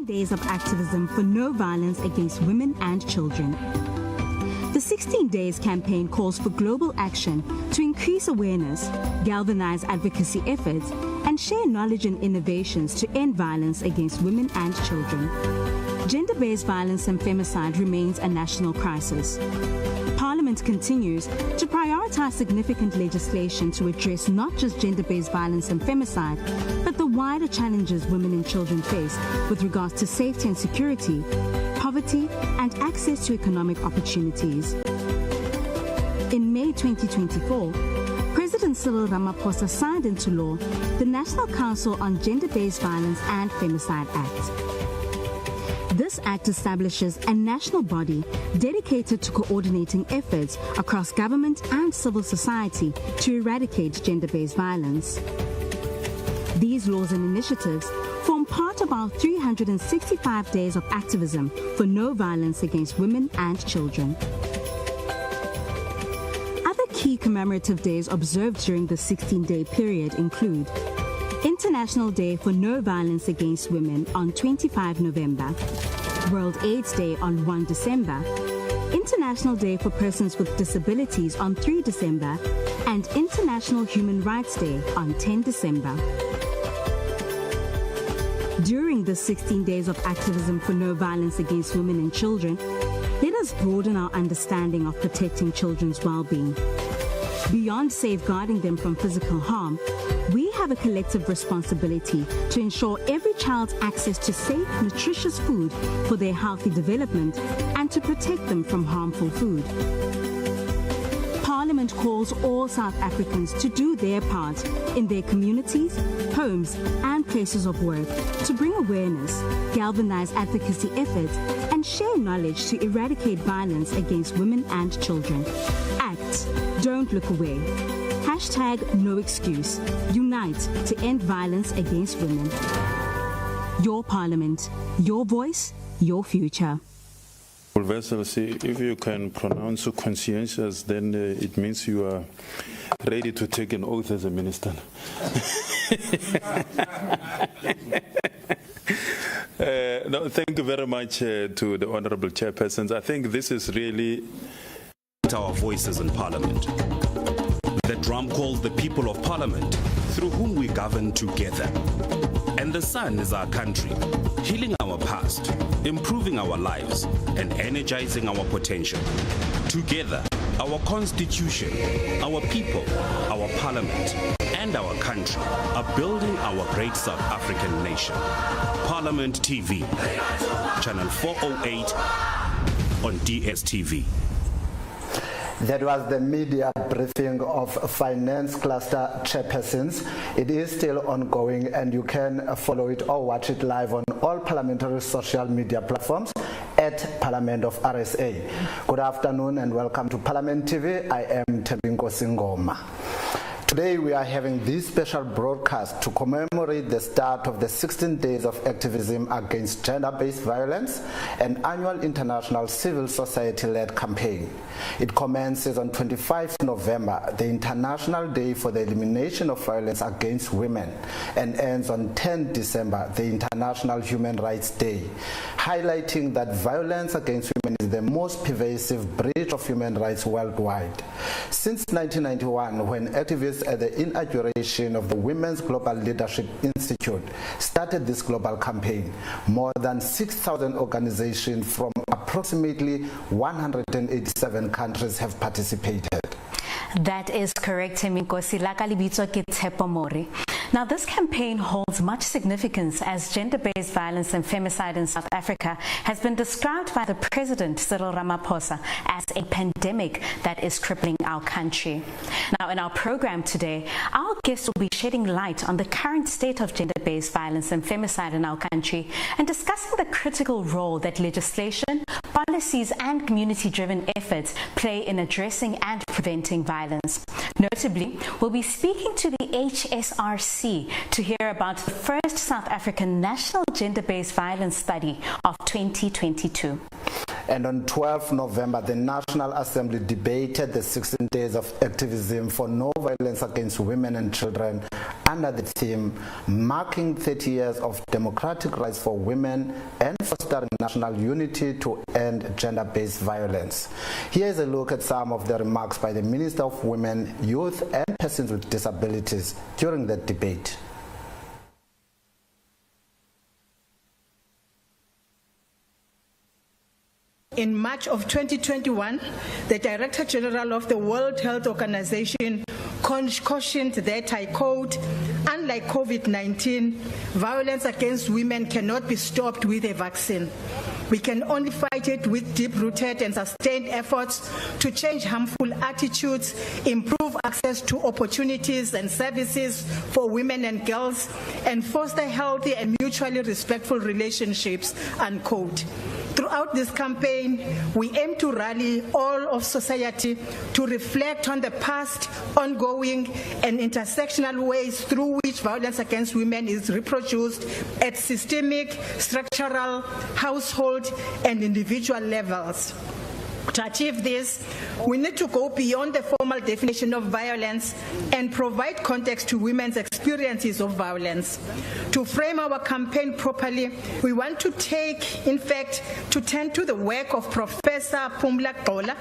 Days of Activism for No Violence Against Women and Children. The 16 Days campaign calls for global action to increase awareness, galvanize advocacy efforts, and share knowledge and innovations to end violence against women and children. Gender-based violence and femicide remains a national crisis. Parliament continues to prioritize significant legislation to address not just gender-based violence and femicide, but the wider challenges women and children face with regards to safety and security, poverty, and access to economic opportunities. In May 2024, President Cyril Ramaphosa signed into law the National Council on Gender-Based Violence and Femicide Act. This act establishes a national body dedicated to coordinating efforts across government and civil society to eradicate gender-based violence. These laws and initiatives form part of our 365 Days of Activism for No Violence Against Women and Children. Other key commemorative days observed during the 16-day period include International Day for No Violence Against Women on 25 November, World AIDS Day on 1 December, International Day for Persons with Disabilities on 3 December, and International Human Rights Day on 10 December. During the 16 Days of Activism for No Violence Against Women and Children, let us broaden our understanding of protecting children's well-being. Beyond safeguarding them from physical harm, we have a collective responsibility to ensure every child's access to safe, nutritious food for their healthy development and to protect them from harmful food. Parliament calls all South Africans to do their part in their communities, homes, and places of work to bring awareness, galvanize advocacy efforts, and share knowledge to eradicate violence against women and children. Act. Don't look away. Hashtag no excuse. Unite to end violence against women. Your Parliament, your voice, your future. If you can pronounce conscientious, then it means you are ready to take an oath as a minister. No, thank you very much to the Honourable Chairpersons. I think this is really our voices in Parliament. The drum calls the people of Parliament, through whom we govern together. And the sun is our country, healing our past, improving our lives, and energizing our potential. Together, our constitution, our people, our parliament, and our country are building our great South African nation. Parliament TV, channel 408 on DSTV. That was the media briefing of Finance Cluster Chairpersons. It is still ongoing and you can follow it or watch it live on all parliamentary social media platforms at Parliament of RSA. Good afternoon and welcome to Parliament TV. I am Tebinkosi Ngoma. Today we are having this special broadcast to commemorate the start of the 16 Days of Activism Against Gender-Based Violence, an annual international civil society-led campaign. It commences on 25 November, the International Day for the Elimination of Violence Against Women, and ends on 10 December, the International Human Rights Day, highlighting that violence against women is the most pervasive breach of human rights worldwide. Since 1991, when activists at the inauguration of the Women's Global Leadership Institute started this global campaign, more than 6,000 organizations from approximately 187 countries have participated. That is correct, Teminkosi. Now, this campaign holds much significance as gender-based violence and femicide in South Africa has been described by the President, Cyril Ramaphosa, as a pandemic that is crippling our country. Now, in our program today, our guests will be shedding light on the current state of gender-based violence and femicide in our country and discussing the critical role that legislation, policies, and community-driven efforts play in addressing and preventing violence. Notably, we'll be speaking to the HSRC to hear about the first South African National Gender-Based Violence Study of 2022. And on 12 November, the National Assembly debated the 16 Days of Activism for No Violence Against Women and Children under the theme Marking 30 Years of Democratic Rights for Women and Fostering National Unity to End Gender-Based Violence. Here is a look at some of the remarks by the Minister of Women, Youth and Persons with Disabilities during the debate. In March of 2021, the Director General of the World Health Organization cautioned that, I quote, "Unlike COVID-19, violence against women cannot be stopped with a vaccine. We can only fight it with deep-rooted and sustained efforts to change harmful attitudes, improve access to opportunities and services for women and girls, and foster healthy and mutually respectful relationships," unquote. Throughout this campaign, we aim to rally all of society to reflect on the past, ongoing, and intersectional ways through which violence against women is reproduced at systemic, structural, household, and individual levels. To achieve this, we need to go beyond the formal definition of violence and provide context to women's experiences of violence. To frame our campaign properly, we want to turn to the work of Professor Phumla Gqola,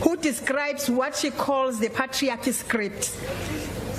who describes what she calls the patriarchy script.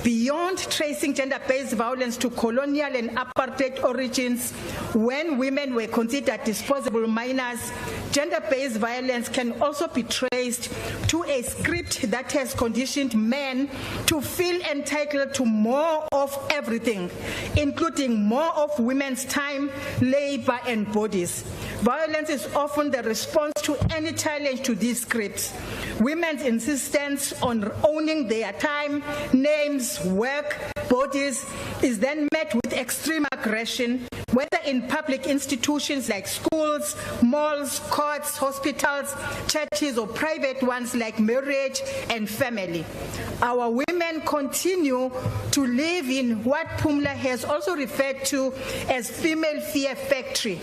Beyond tracing gender-based violence to colonial and apartheid origins, when women were considered disposable minors, gender-based violence can also be traced to a script that has conditioned men to feel entitled to more of everything, including more of women's time, labor, and bodies. Violence is often the response to any challenge to these scripts. Women's insistence on owning their time, names, work, bodies is then met with extreme aggression, whether in public institutions like schools, malls, courts, hospitals, churches, or private ones like marriage and family. Our women continue to live in what Phumla has also referred to as female fear factory,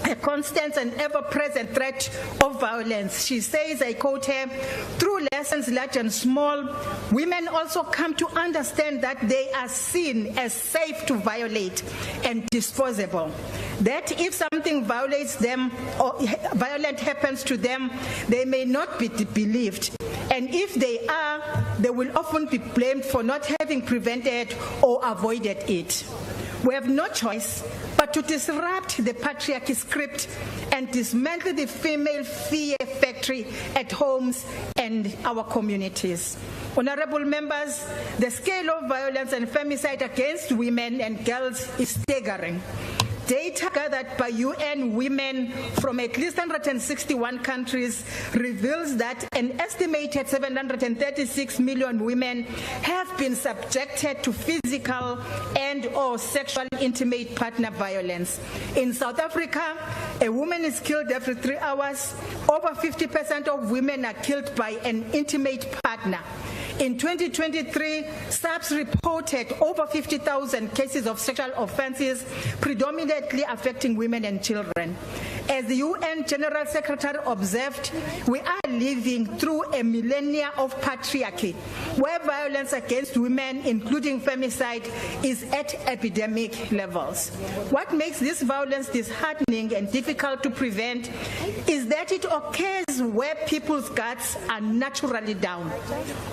a constant and ever-present threat of violence. She says, I quote her, "Through lessons large and small, women also come to understand that they are seen as safe to violate and disposable. That if something violates them or violent happens to them, they may not be believed. And if they are, they will often be blamed for not having prevented or avoided it. We have no choice but to disrupt the patriarchy script and dismantle the female fear factory at homes and our communities." Honorable members, the scale of violence and femicide against women and girls is staggering. Data gathered by UN Women from at least 161 countries reveals that an estimated 736 million women have been subjected to physical and/or sexual intimate partner violence. In South Africa, a woman is killed every 3 hours. Over 50% of women are killed by an intimate partner. In 2023, SAPS reported over 50,000 cases of sexual offenses, predominantly affecting women and children. As the UN General Secretary observed, we are living through a millennia of patriarchy, where violence against women, including femicide, is at epidemic levels. What makes this violence disheartening and difficult to prevent is that it occurs where people's guards are naturally down.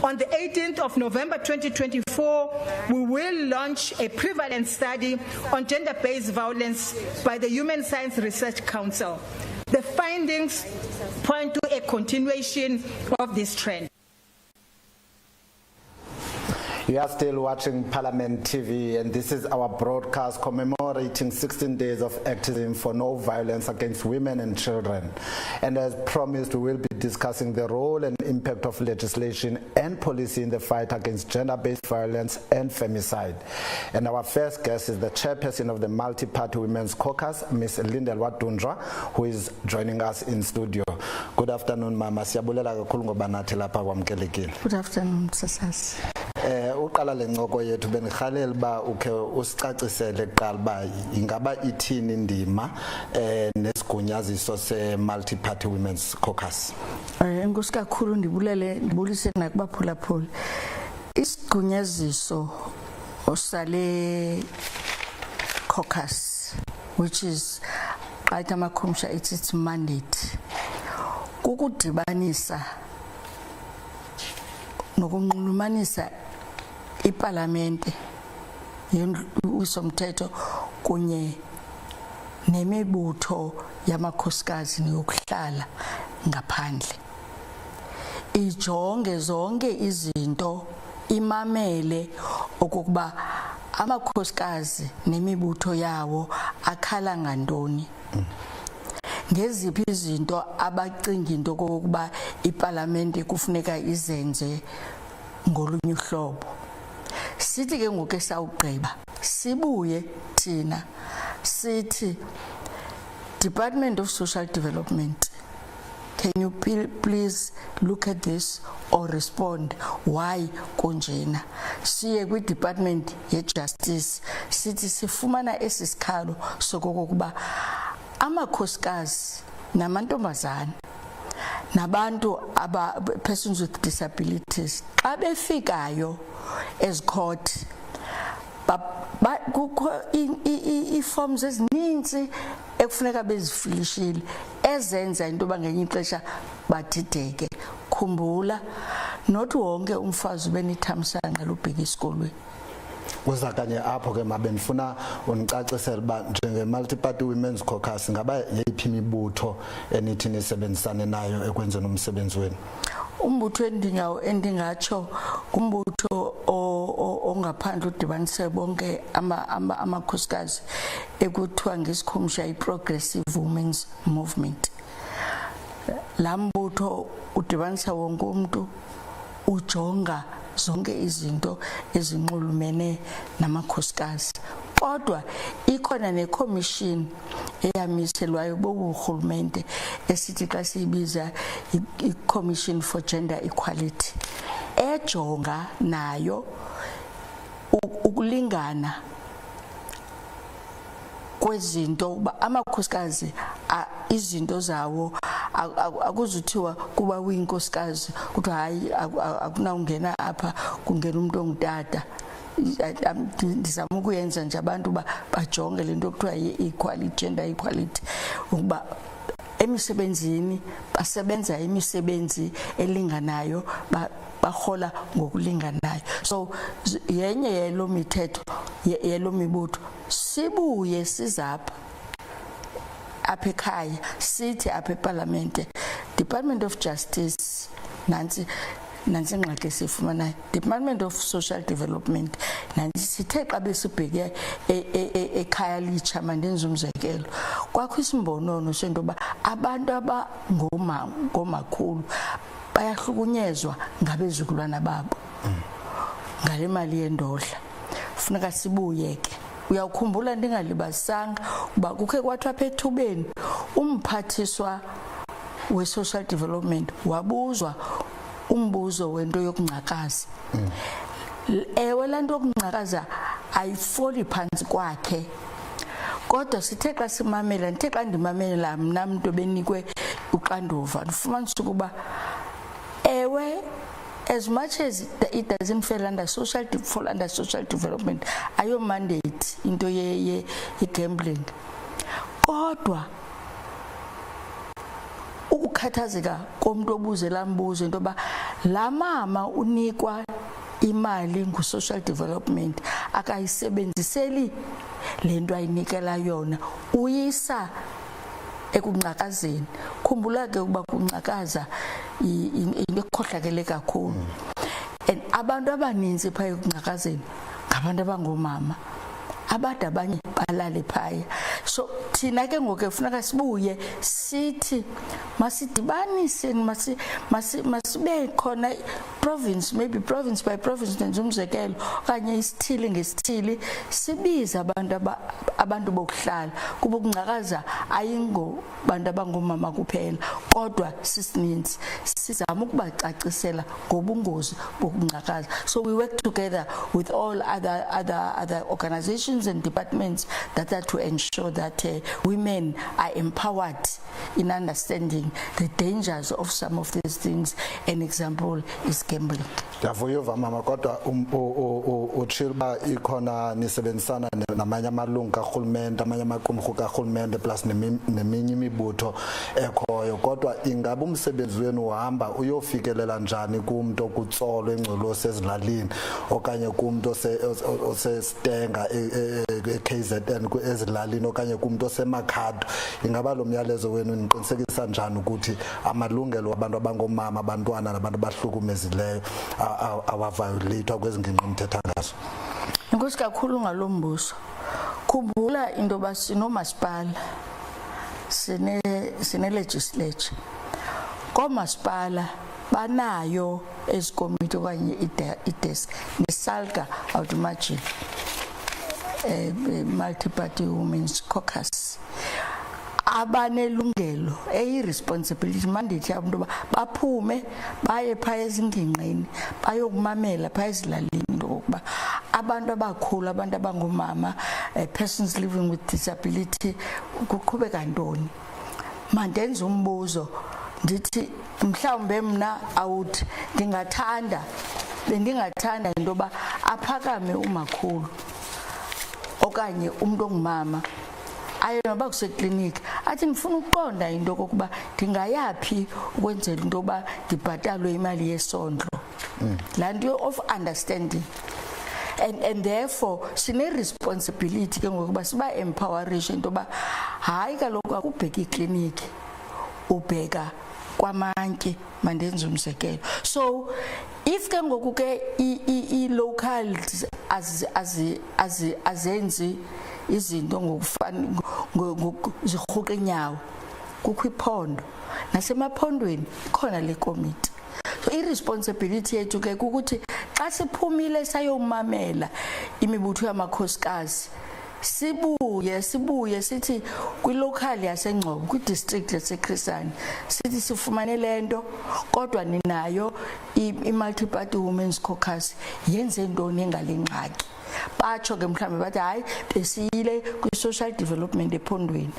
On the 18th of November 2024, we will launch a prevalence study on gender-based violence by the Human Science Research Council. The findings point to a continuation of this trend. You are still watching Parliament TV, and this is our broadcast commemorating 16 days of activism for no violence against women and children. And as promised, we will be discussing the role and impact of legislation and policy in the fight against gender-based violence and femicide. And our first guest is the chairperson of the Multi-Party Women's Caucus, Ms. Lindelwa Dundra, who is joining us in studio. Good afternoon, Mama. Siyabulela kakhulu ngoba nathi lapha kwamkelekile. Good afternoon, Sasas. Uqala lencoko yethu bengihalela ba ukhe usicacisele kuqala ba ingaba ithini indima nesigunyaziso se Multi-Party Women's Caucus. Enkosi kakhulu ndibulise nakubaphulaphuli. Isigunyaziso osale caucus, which is Makumsha, it's its mandate. Kukudibanisa nokunxulumanisa iparlamente usomthetho kunye nemibutho yamakhosikazi neyokuhlala ngaphandle. Ijonge zonke izinto, imamele okokuba amakhosikazi nemibutho yawo akhala ngantoni. Ngeziphi izinto abacinga into kokuba iparlamente kufuneka izenze ngolunye uhlobo. Sithi ke ngoku esawugqiba sibuye thina sithi Department of Social Development, can you please look at this or respond why kunjena. Siye kwi Department ye Justice sithi sifumana esisikhalo sokokuba amakhosikazi namantombazana nabantu persons with disabilities xa befikayo as court kukho i-forms ezininzi ekufuneka bezifilishile ezenza into bangenye ixesha badideke. Khumbula nothi wonke umfazi benithamsanqa lubheka esikolweni. Kuza kanye apho ke mabenifuna unicacisela uba njenge multi-party women's caucus ngaba yeyiphi imibutho enithi nisebenzisane nayo ekwenzeni umsebenzi wenu? Umbutho endingatsho kumbutho ongaphandle udibanise bonke amakhosikazi ekuthiwa ngesikhumsha i-Progressive Women's Movement. La mbutho udibanisa wonke umuntu, ujonga zonke izinto ezinxulumene namakhosikazi. Kodwa ikhona necommission eyamiselwayo boburhulumente esithi xa siyibiza i-Commission for Gender Equality, ejonga nayo ukulingana kwezinto uba amakhosikazi izinto zawo akuzuthiwa kuba uyinkosikazi kuthiwa hayi akunawungena apha kungena umuntu ongutata. Ndizama ukuyenza nje abantu bajonge lento kuthiwa yi-equality, gender equality, ukuba emisebenzini basebenza imisebenzi elinganayo, bahola ngokulinganayo. So yenye yelo mithetho yelo mibutho sibuye sizapha apha ekhaya sithi apha eParlamente Department of Justice nansi ingxaki esifumanayo, Department of Social Development nansi sithe xa besibheke ekhaya litsha mandenza umzekelo kwakho isimbonono sento ba abantu abangomakhulu bayahlukunyezwa ngabezukulwana babo ngale mali yendodla. Funeka sibuye ke. Uyakhumbula ndingalibasanga uba kukhe kwathi apha ethubeni umphathiswa we-social development wabuzwa umbuzo wento yokungcakaza. Ewe laa nto yokungcakaza ayifoli phantsi kwakhe, kodwa sithe xa simamela, ndithe xa ndimamela mna mntu benikwe uxanduva ndifumanisa ukuba ewe, as much as it doesn't fall under social development, ayo mandate into ye gambling, kodwa ukukhathazeka komuntu obuze la mbuzo into ba la mama unikwa imali ngu-social development akayisebenziseli le nto ayinikela yona, uyisa ekungcakazeni. Khumbula ke ukuba kungcakaza into ekhohlakele kakhulu, and abantu abaninzi phaya ekungcakazeni ngabantu abangomama abade abanye balale phaya. So thina ke ngoku kufuneka sibuye sithi masidibanise masibe khona province, maybe province by province nenza umzekelo okanye isithili ngesithili sibiza abantu bokuhlala kuba ukungcakaza ayingo bantu abangomama kuphela kodwa sisininzi sizama ukubacacisela ngobungozi bokungcakaza. So we work together with all other organizations and departments that are to ensure that women are empowered in understanding the dangers of some of these things. An example is gambling. Ndiyavuya mama kodwa uchilba ikhona nisebenzisana namanye amalungu karhulumente amanye amaqumrhu karhulumente plus neminye imibutho ekhoyo kodwa ingabe umsebenzi wenu uhamba uyofikelela njani kumuntu okutsolo engcolo sezilalini okanye kumuntu osestenga eKZN ezilalini okanye kumuntu osemakhado ingaba lo myalezo wenu niqinisekisa njani ukuthi amalungelo abantu abangomama abantwana nabantu abahlukumezileyo awaviolatewa kwezingingqi umthetha ngazo? Inkosi kakhulu ngalombuso. Khumbula into ba sinomasipala sine legislature. Komasipala banayo ezikomiti okanye idesk nesalga automagine multi-party women's caucus abanelungelo responsibility mandate yabo into baphume baye phaya ezingingqini bayokumamela phaya ezilalini into kokuba abantu abakhulu abantu abangomama persons living with disability kuqhubeka ntoni. Mandenza umbuzo ndithi mhlawumbe mna awuthi bendingathanda into ba aphakame umakhulu okanye umuntu ongumama ayo noba kuseklinika athi ngifuna ukuqonda into kokuba ndingayapi ukwenzela into ba ndibhatalwe imali yesondlo. La nto of understanding and therefore sine responsibility ke ngokuba siba empowerish into ba hayi kaloku akubheka ikliniki ubheka kwamanki mandenza umsekelo. So if ke ngoku ke I local azenzi izinto ngokufana ngokuzirhuqa enyawo kukho iphondo nasemaphondweni khona le committee. So irresponsibility yethu ke ukuthi xa siphumile sayomamela imibutho yamakhosikazi sibuye sithi kwilocal yaseNgcobo kwidistrict yaseKrisani sithi sifumane lento kodwa ninayo i-multi-party women's caucus yenze ntoni engalengxaki. Batsho ke mhlawumbe bathi hayi besiyile kwi-social development ephondweni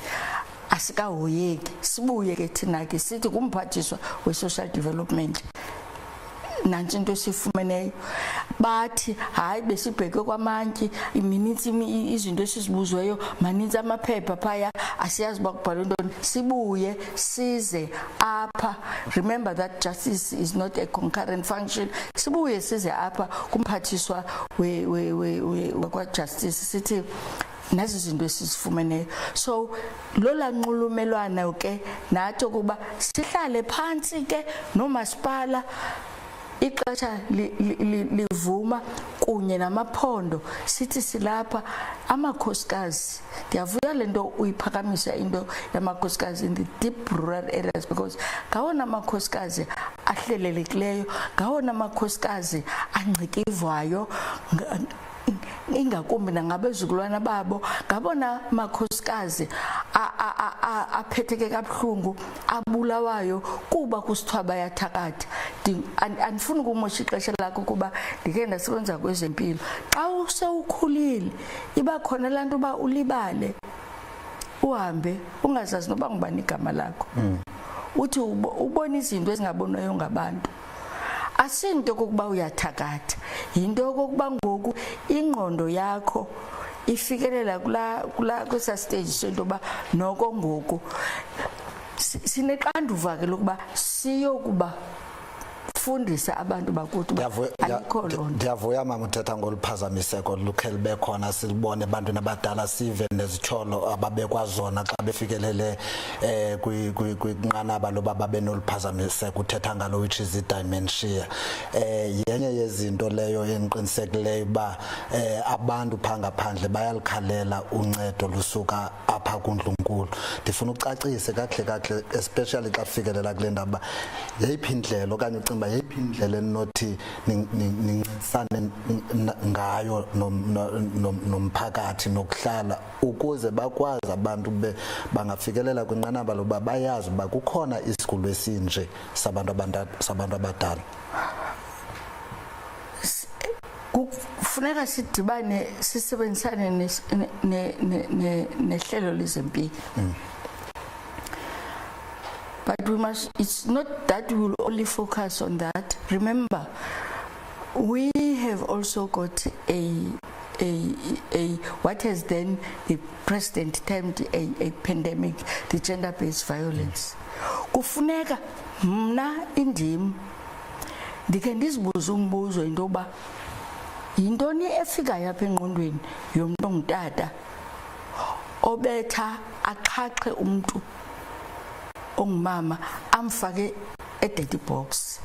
asikahoyeki sibuye ke thina ke sithi kumphathiswa we-social development nansi into sifumeneyo bathi hayi besibheke kwamanki iminutes izinto esizibuzweyo maninzi amaphepha phaya asiyazi bakubhala ntoni sibuye size apha. Remember that justice is not a concurrent function. Sibuye size apha kumphathiswa kwa justice sithi nazi zinto esisifumeneyo. So lola nxulumelwana ke nathi ukuba sihlale phansi ke nomasipala ixesha livuma kunye namaphondo sithi silapha amakhosikazi. Ndiyavuya lento uyiphakamisa into yamakhosikazi in the deep rural areas because ngawona amakhosikazi ahlelelekileyo ngawona amakhosikazi angcikivwayo ingakumbi nangabezukulwana babo ngabona makhosikazi aphetheke kabuhlungu abulawayo kuba kusithwa bayathakatha. Andifuni ukumosha ixesha lakho kuba ndike ndasebenza kwezempilo. Xa usewukhulile iba khona laa nto uba ulibale uhambe ungazazi noba ngubani igama lakho uthi ubona izinto ezingabonwayo ngabantu. Asinto kokuba uyathakatha into kokuba ngoku ingqondo yakho ifikelela kula kwesa stage sento ba noko ngoku sineqanduva ke lokuba siyokuba fundisa abantu bakuthi ayikho lonto. Ndiyavuya mama uthetha ngoluphazamiseko lukhe libe khona silibone ebantwini abadala sive nezitsholo ababekwazona xa befikelele kwinqanaba loba babe noluphazamiseko uthetha ngalo which is dementia. Yenye yezinto leyo eniqinisekileyo ba abantu phangaphandle bayalikhalela uncedo lusuka apha kuNdlunkulu. Ndifuna ucacise kahle especially xa fikelela kule ndaba yeyiphi indlela okanye ucimba yeyiphi indlela enothi nincedisane ngayo nomphakathi nokuhlala ukuze bakwazi abantu bangafikelela kwinqanaba loba bayazi uba kukhona isigulo esinje sabantu abadala. Kufuneka sidibane sisebenzisane nehlelo lezempilo. But it's not that we will only focus on that. Remember, We have also got a what has then the president termed a pandemic, the gender-based violence. Kufuneka mna indim ndike ndizibuza umbuzo into yoba yintoni efikayo apha engqondweni yomntu ongutata obetha aqhaqhe umntu ongumama amfake e-dirty box.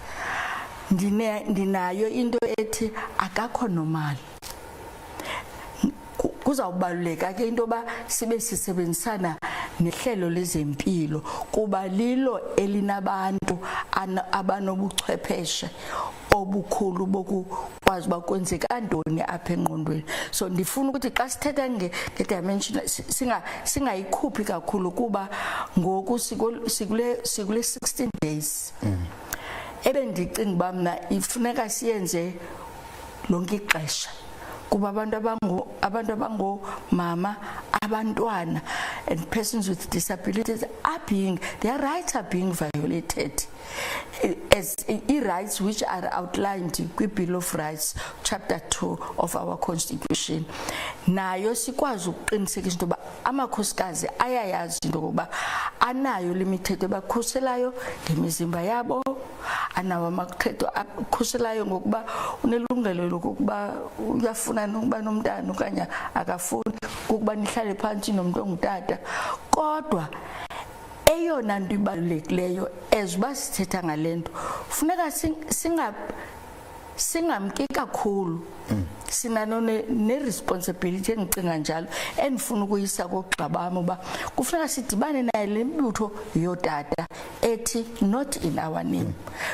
Ndinayo into ethi akakho normal. Kuzawubaluleka ke into ba sibe sisebenzisana nehlelo lezempilo kuba lilo elinabantu abanobuchwepheshe obukhulu bokukwazi bakwenzeka ntoni apha engqondweni. So ndifuna ukuthi xa sithetha nge-dimension singayikhuphi kakhulu kuba ngoku sikule 16 days. Ebendicinga uba mna ifuneka siyenze lonke ixesha kuba abantu abangomama, abantwana and persons with disabilities their rights are being violated as rights which are outlined in Bill of Rights chapter 2 of our constitution. Nayo sikwazi ukuqinisekisa into yoba amakhosikazi ayayazi into yokuba anayo limithetho ebakhuselayo ngemizimba yabo, anawo amathetho akhuselayo ngokuba unelungelo lokuba uyafuna ukuba nomntana okanye akafuni ukuba nihlale phansi nomuntu ongutata. Kodwa eyona nto ibalulekileyo ezuba sithetha ngalento funeka singamki kakhulu, sinano ne-responsibility endicinga njalo endifuna ukuyisa koogxa bam uba kufuneka sidibane naye le mbutho yotata ethi not in our name,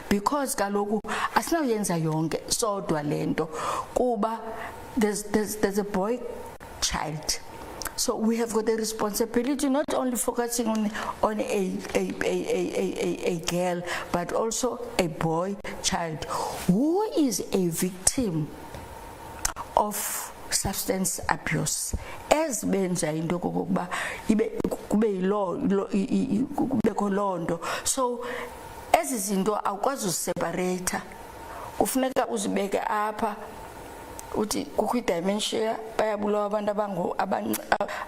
because kaloku asinawuyenza yonke sodwa lento kuba there's a boy child. So we have got a responsibility not only focusing on a girl but also a boy child who is a victim of substance abuse. As benza into kokuba kube londo. So ezi zinto awukwazi useparate, kufuneka uzibeke apha uthi kukho i-dimension bayabulawa abantu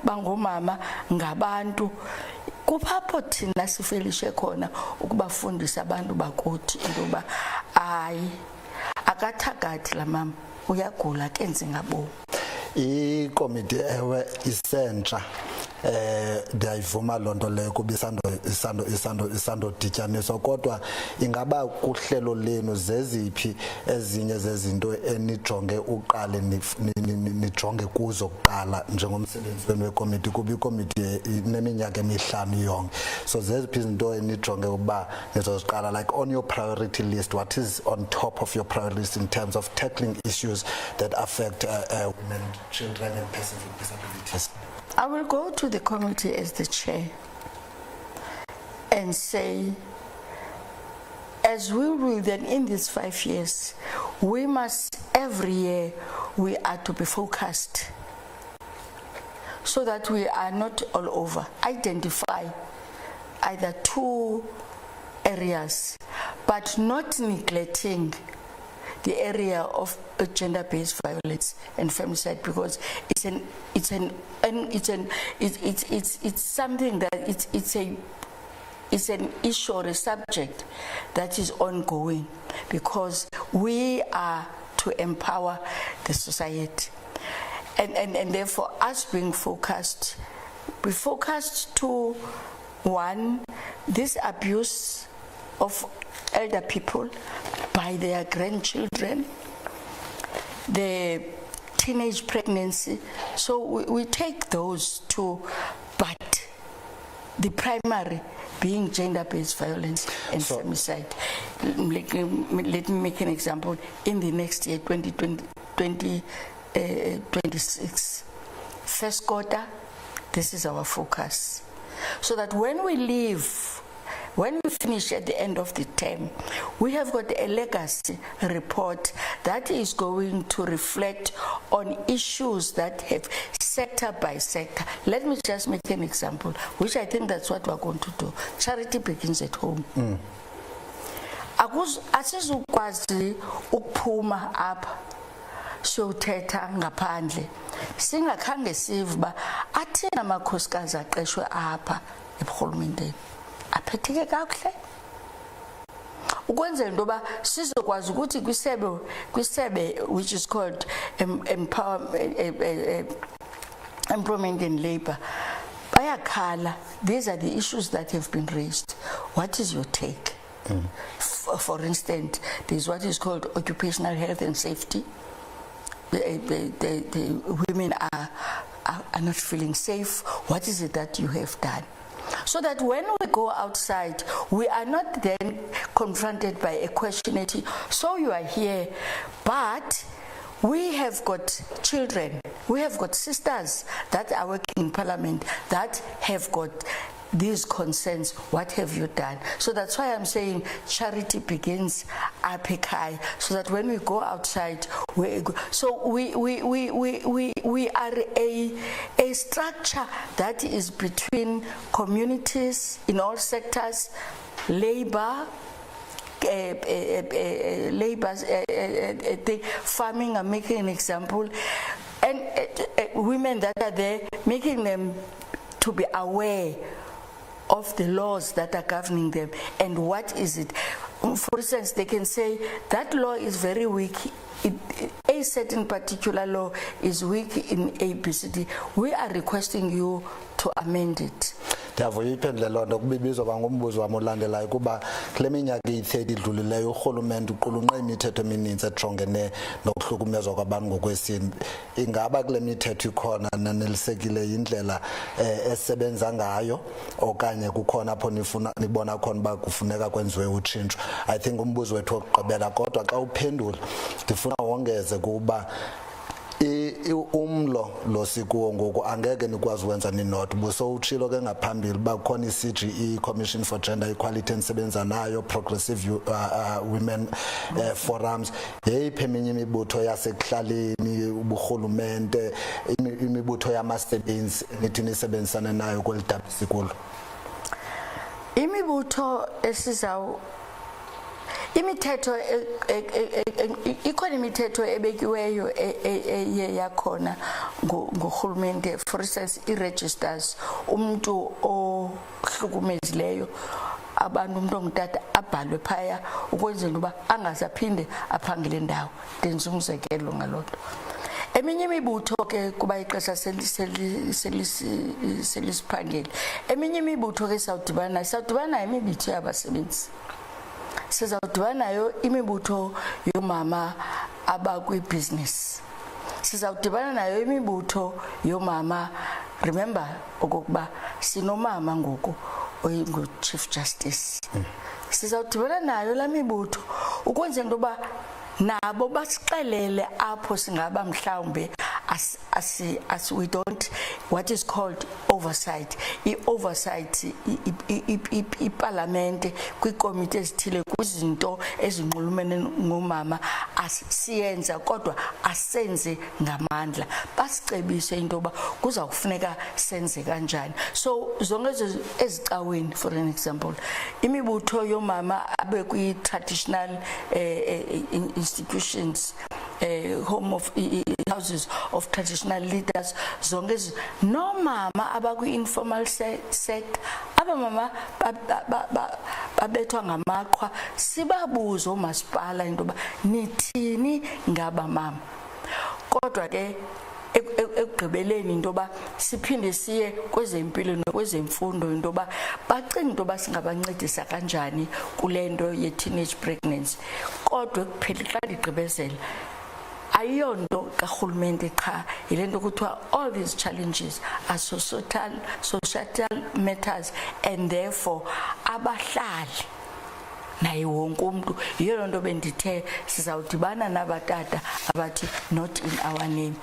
abangomama ngabantu. Kupapho thina sifelishe khona ukubafundisa abantu bakuthi into yoba hayi akathakathi la mama uyagula kenze ngabo. Ikomiti ewe isentsha ndiyayivuma lonto leyo kuba isando dityaniswa, kodwa ingaba kuhlelo lenu zeziphi ezinye zezinto enijonge uqale nijonge kuzo kuqala njengomsebenzi wenu wekomiti kuba ikomiti ineminyaka emihlanu yonke. So zeziphi izinto enijonge ukuba nizoziqala, like on your priority list, what is on top of your priority list in terms of tackling issues that affect women, children and persons with disabilities? I will go to the committee as the chair and say, as we will then in these 5 years, we must every year we are to be focused so that we are not all over. Identify either 2 areas, but not neglecting the area of gender-based violence and femicide, because it's something that it's an issue or a subject that is ongoing, because we are to empower the society, and therefore us being focused, be focused to 1, this abuse of elder people by their grandchildren, the teenage pregnancy. So we take those 2, but the primary being gender-based violence and femicide. Let me make an example. In the next year, 2026, first quarter, this is our focus. So that when we finish at the end of the term, we have got a legacy report that is going to reflect on issues that have sector by sector. Let me just make an example, which I think that's what we're going to do. Charity begins at home. asizukwazi ukuphuma apha siyothetha ngaphandle singakhange siva athina amakhosikazi aqeshwe apha eburhulumenteni aphetheke kakuhle ukwenzela into yoba sizokwazi ukuthi kwisebe which is called employment and labor bayakhala. These are the issues that have been raised. What is your take? For instance, there's what is called occupational health and safety. The women are not feeling safe. What is it that you have done? So that when we go outside, we are not then confronted by a questionnaire. So you are here, but we have got children, we have got sisters that are working in parliament that have got these concerns. What have you done? So that's why I'm saying charity begins up high, so that when we go outside, we are a structure that is between communities in all sectors, labor, farming. I'm making an example, and women that are there, making them to be aware of the laws that are governing them and what is it. For instance, they can say that law is very weak. A certain particular law is weak in ABCD. We are requesting you to amend it. Ndiyavuyiphendule loo nto kubibizwa ngombuzo wami olandelayo kuba kule minyaka iyi-30 idlulileyo urhulumente uqulunqe imithetho emininzi ejongene nokuhlukumezwa kwabantu ngokwesini. Ingaba kule mithetho ikhona nanelisekile yindlela esebenza ngayo okanye kukhona apho nibona khona uba kufuneka kwenziwe utshintsho? I think umbuzo wethu wokugqibela, kodwa xa uphendula ndifuna wongeze kuba umlo lo sikuwo ngoku angeke nikwazi ukwenza ninodwa. Busowutshilo ke ngaphambili uba kukhona i-CGE, Commission for Gender Equality endisebenza nayo, Progressive Women Forums, yeyiphi eminye imibutho yasekuhlaleni, uburhulumente, imibutho yamasebenzi nithi nisebenzisane nayo kweli daba sikulo? Imibutho imithetho ikhona imithetho ebekiweyo yakhona ngurhulumente. For instance, i-registers, umuntu ohlukumezileyo abantu, umuntu ongutata abhalwe phaya ukwenzela uba angazaphinde aphangele ndawo. Ndenza umzekelo ngaloo nto. Eminye imibutho ke kuba ixesha selisiphangele, eminye imibutho ke sawudibana imibutho yabasebenzi, sizawudibana nayo imibutho yomama abakwi-business, sizawudibana nayo imibutho yomama. Remember okokuba sinomama ngoku oyingu-Chief Justice. Sizawudibana nayo la mibutho ukwenzela into yoba nabo basixelele apho singaba mhlawumbe we don't what is called oversight. I-oversight iparlamente kwiikomiti ezithile kwizinto ezinxulumene ngomama asiyenza, kodwa asenze ngamandla. Basicebise into yoba kuza kufuneka senze kanjani. So zonke ezicaweni, for an example, imibutho yomama abe kwi-traditional institutions, home of houses of traditional leaders, zonke nomama abakwi-informal sector, abamama babethwa ngamaqhwa, sibabuze omasipala into yoba nithini ngabamama. Kodwa ke ekugqibeleni into yoba siphinde siye kwezempilo nokwezemfundo into yoba bacinga into yoba singabancedisa kanjani kule nto ye-teenage pregnancy. Kodwa ekuphela xa ndigqibezela, ayonto karhulumente qha, yile nto kuthiwa all these challenges are societal matters, and therefore abahlali naye wonke umntu. Yiyo loo nto bendithe sizawudibana nabatata abathi not in our name.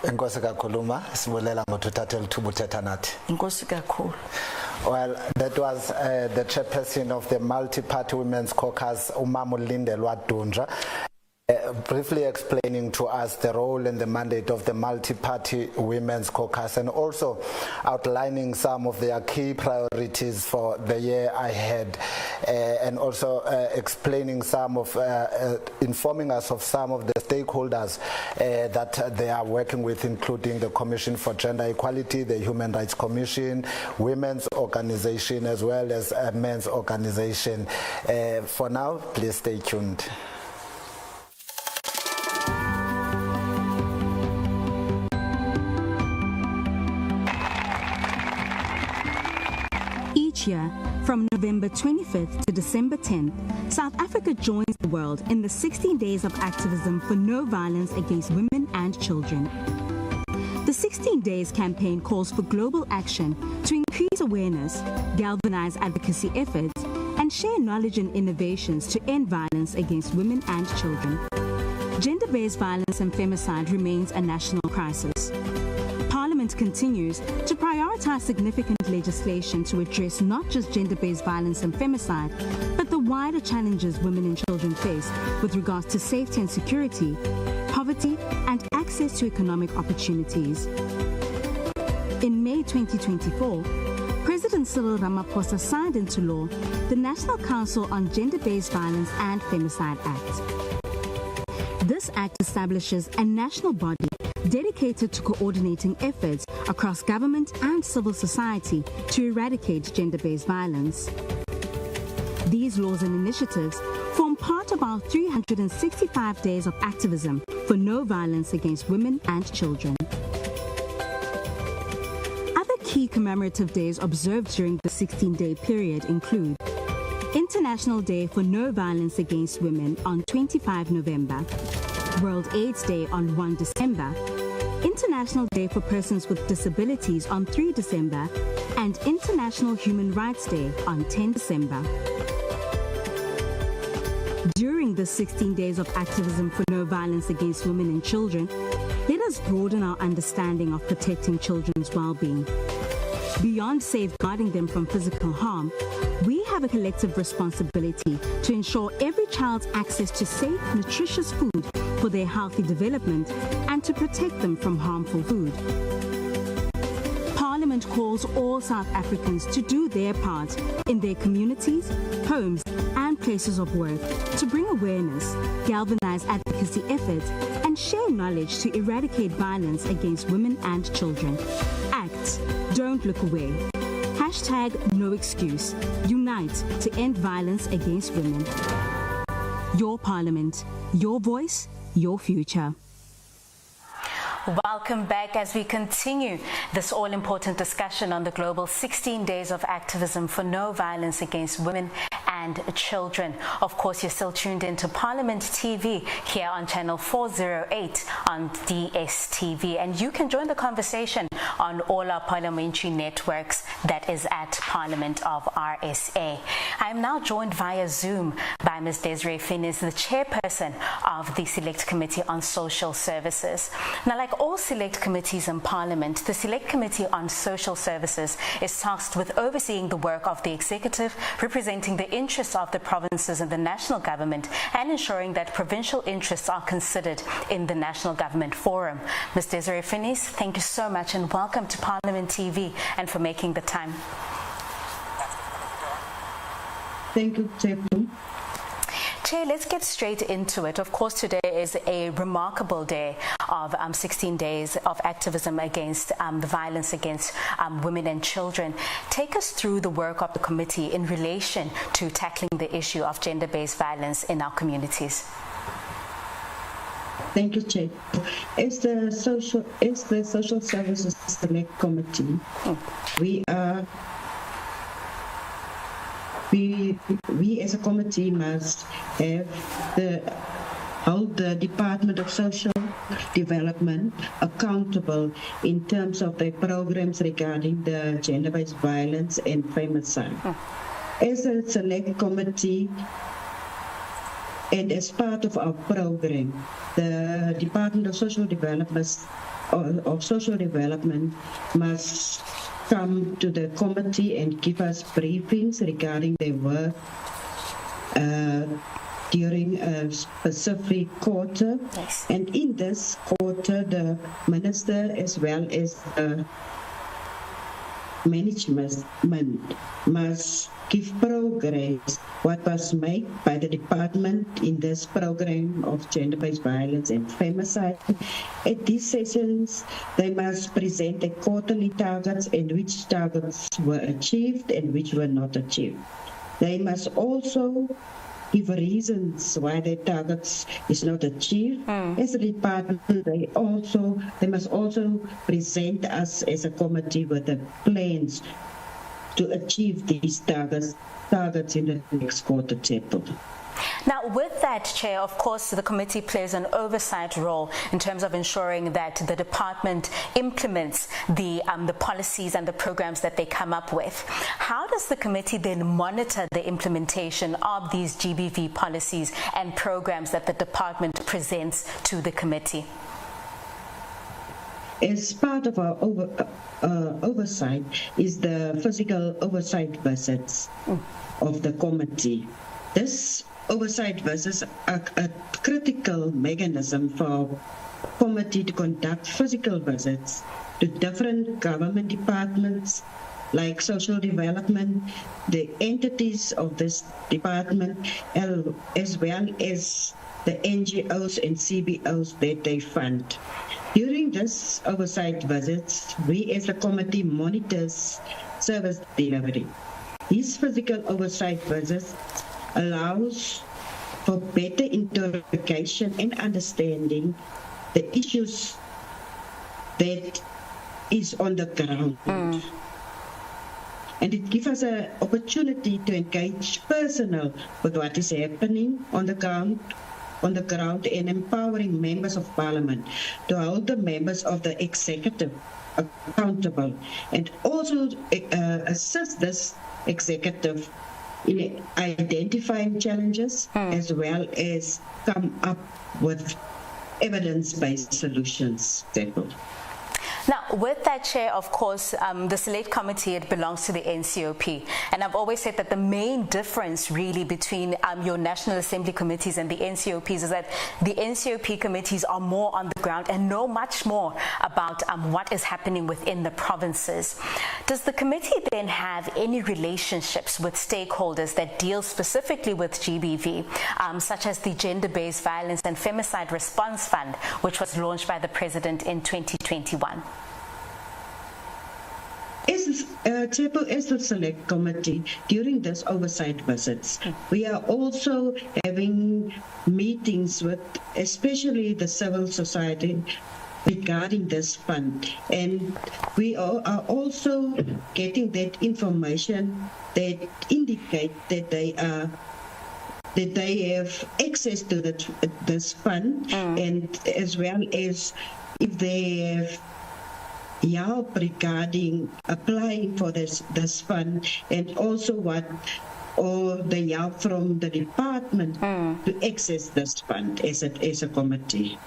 Enkosi kakhulu, sibulela ngotuthatha lithuba uthetha nathi. Enkosi kakhulu. Well, that was the chairperson of the Multi-Party Women's Caucus, uMama Lindelwa Dunja. briefly explaining to us the role and the mandate of the Multi-Party Women's Caucus, and also outlining some of their key priorities for the year ahead, and also explaining some of, informing us of some of the stakeholders that they are working with, including the Commission for Gender Equality, the Human Rights Commission, Women's Organization, as well as Men's Organization. For now, please stay tuned. Each year, from November 25th to December 10th, South Africa joins the world in the 16 Days of Activism for No Violence Against Women and Children. The 16 Days campaign calls for global action to increase awareness, galvanize advocacy efforts, and share knowledge and innovations to end violence against women and children. Gender-based violence and femicide remains a national crisis. Parliament continues to prioritize significant legislation to address not just gender-based violence and femicide, but the wider challenges women and children face with regards to safety and security, poverty, and access to economic opportunities. In May 2024, President Cyril Ramaphosa signed into law the National Council on Gender-Based Violence and Femicide Act. This act establishes a national body dedicated to coordinating efforts across government and civil society to eradicate gender-based violence. These laws and initiatives form part of our 365 days of activism for no violence against women and children. Other key commemorative days observed during the 16-day period include International Day for No Violence Against Women on 25 November, World AIDS Day on 1 December, International Day for Persons with Disabilities on 3 December, and International Human Rights Day on 10 December. During the 16 days of activism for no violence against women and children, let us broaden our understanding of protecting children's well-being. Beyond safeguarding them from physical harm, we have a collective responsibility to ensure every child's access to safe, nutritious food for their healthy development and to protect them from harmful food. Parliament calls all South Africans to do their part in their communities, homes, and places of work to bring awareness, galvanize advocacy efforts, and share knowledge to eradicate violence against women and children. Act. Don't look away. #NoExcuse. Unite to end violence against women. Your Parliament, your voice, your future. Welcome back as we continue this all-important discussion on the global 16 days of activism for no violence against women and children. Of course, you're still tuned into Parliament TV here on channel 408 on DSTV, and you can join the conversation on all our parliamentary networks, that is at Parliament of RSA. I am now joined via Zoom by Ms. Desiree Finis, the chairperson of the Select Committee on Social Services. Now, like all select committees in Parliament, the Select Committee on Social Services is tasked with overseeing the work of the executive, representing the interests of the provinces and the national government, and ensuring that provincial interests are considered in the National Government Forum. Ms. Desiree Finis, thank you so much and welcome to Parliament TV and for making the time. Thank you, Chairman. Chair, let's get straight into it. Of course, today is a remarkable day of 16 days of activism against the violence against women and children. Take us through the work of the committee in relation to tackling the issue of gender-based violence in our communities. Thank you, Chair. As the Social Services Select Committee, we as a committee must hold the Department of Social Development accountable in terms of their programs regarding the gender-based violence and femicide. As a select committee and as part of our program, the Department of Social Development must come to the committee and give us briefings regarding their work, during a specific quarter. Yes. And in this quarter, the minister as well as the management must give progress what was made by the department in this program of gender-based violence and femicide. At these sessions, they must present their quarterly targets and which targets were achieved and which were not achieved. They must also give reasons why their targets is not achieved. As a department, they must also present us as a committee with the plans to achieve these targets in the next quarter table. Now, with that, Chair, of course, the committee plays an oversight role in terms of ensuring that the department implements the policies and the programs that they come up with. How does the committee then monitor the implementation of these GBV policies and programs that the department presents to the committee? As part of our oversight is the physical oversight visits of the committee. This oversight visits are a critical mechanism for committee to conduct physical visits to different government departments like social development, the entities of this department, as well as the NGOs and CBOs that they fund. During this oversight visits, we as a committee monitors service delivery. These physical oversight visits allows for better interpretation and understanding the issues that is on the ground. And it gives us an opportunity to engage personally with what is happening on the ground and empowering members of parliament to hold the members of the executive accountable and also assist this executive in identifying challenges as well as come up with evidence-based solutions. Now, with that, Chair, of course, the Select Committee, it belongs to the NCOP. And I've always said that the main difference really between your National Assembly committees and the NCOPs is that the NCOP committees are more on the ground and know much more about what is happening within the provinces. Does the committee then have any relationships with stakeholders that deal specifically with GBV, such as the Gender-Based Violence and Femicide Response Fund, which was launched by the President in 2021? As the Select Committee, during this oversight visits, we are also having meetings with especially the civil society regarding this fund. And we are also getting that information that indicate that they have access to this fund, and as well as if they have help regarding applying for this fund, and also the help from the department to access this fund as a committee.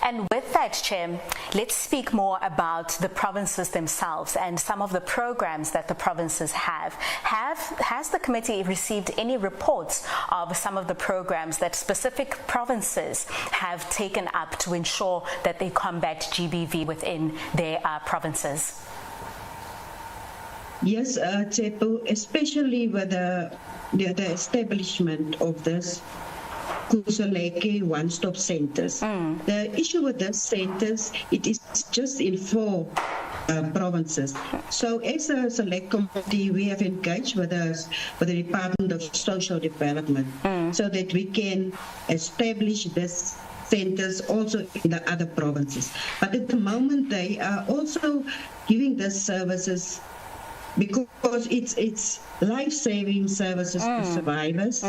And with that, Chair, let's speak more about the provinces themselves and some of the programs that the provinces have. Has the committee received any reports of some of the programs that specific provinces have taken up to ensure that they combat GBV within their provinces? Yes, Tsepo, especially with the establishment of this Kusaleke one-stop centers. The issue with these centers, it is just in 4 provinces. So as a Select Committee, we have engaged with the Department of Social Development so that we can establish this centers also in the other provinces. But at the moment, they are also giving these services because it's life-saving services to survivors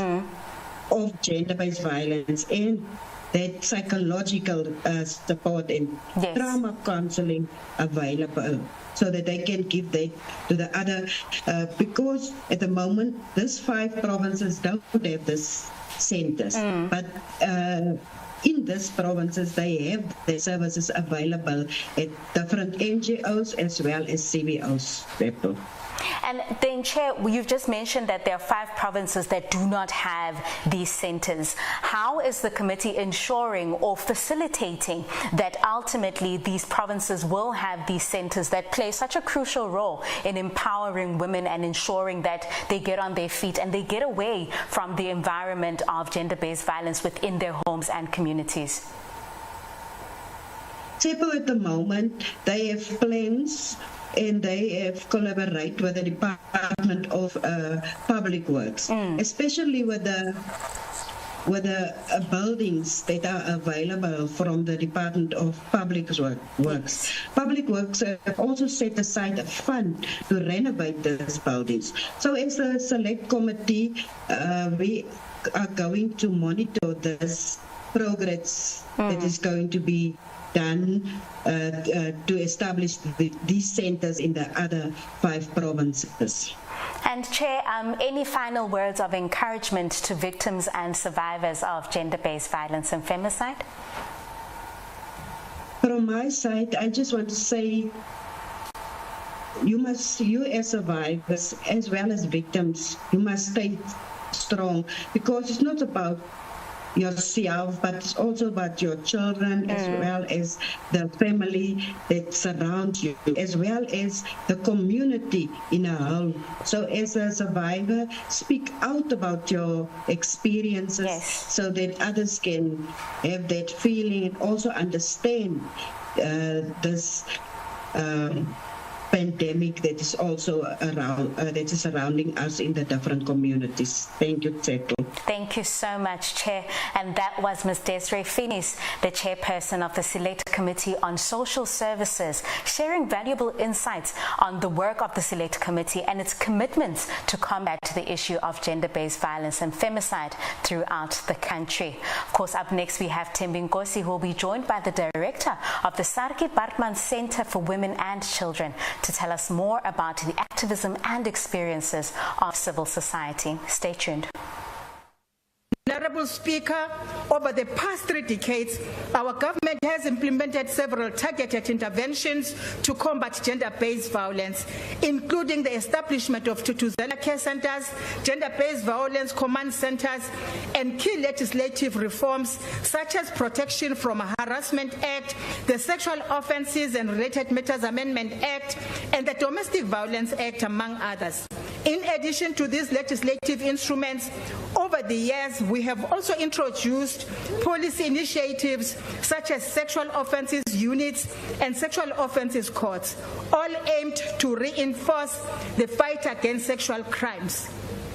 of gender-based violence and that psychological support and trauma counseling available so that they can give that to the other, because at the moment, these 5 provinces don't have this centers, but in these provinces, they have the services available at different NGOs as well as CBOs. And then, Chair, you've just mentioned that there are 5 provinces that do not have these centres. How is the committee ensuring or facilitating that ultimately these provinces will have these centres that play such a crucial role in empowering women and ensuring that they get on their feet and they get away from the environment of gender-based violence within their homes and communities? Sepa at the moment, they have plans and they have collaborated with the Department of Public Works, especially with the buildings that are available from the Department of Public Works. Public Works have also set aside a fund to renovate these buildings. So as a select committee, we are going to monitor this progress that is going to be done to establish these centres in the other 5 provinces. And Chair, any final words of encouragement to victims and survivors of gender-based violence and femicide? From my side, I just want to say, you as survivors, as well as victims, you must stay strong, because it's not about yourself, but it's also about your children, as well as the family that surrounds you, as well as the community in a whole. So as a survivor, speak out about your experiences so that others can have that feeling and also understand this pandemic that is also around, that is surrounding us in the different communities. Thank you, Tseto. Thank you so much, Chair. And that was Ms. Desiree Finis, the chairperson of the Select Committee on Social Services, sharing valuable insights on the work of the Select Committee and its commitments to combat the issue of gender-based violence and femicide throughout the country. Of course, up next we have Thembi Nkosi, who will be joined by the director of the Sarki Bartman Center for Women and Children to tell us more about the activism and experiences of civil society. Stay tuned. Honorable Speaker, over the past 3 decades, our government has implemented several targeted interventions to combat gender-based violence, including the establishment of Tutuzela care centers, gender-based violence command centers, and key legislative reforms such as Protection from Harassment Act, the Sexual Offences and Related Matters Amendment Act, and the Domestic Violence Act, among others. In addition to these legislative instruments, over the years, we have also introduced policy initiatives such as sexual offences units and sexual offences courts, all aimed to reinforce the fight against sexual crimes.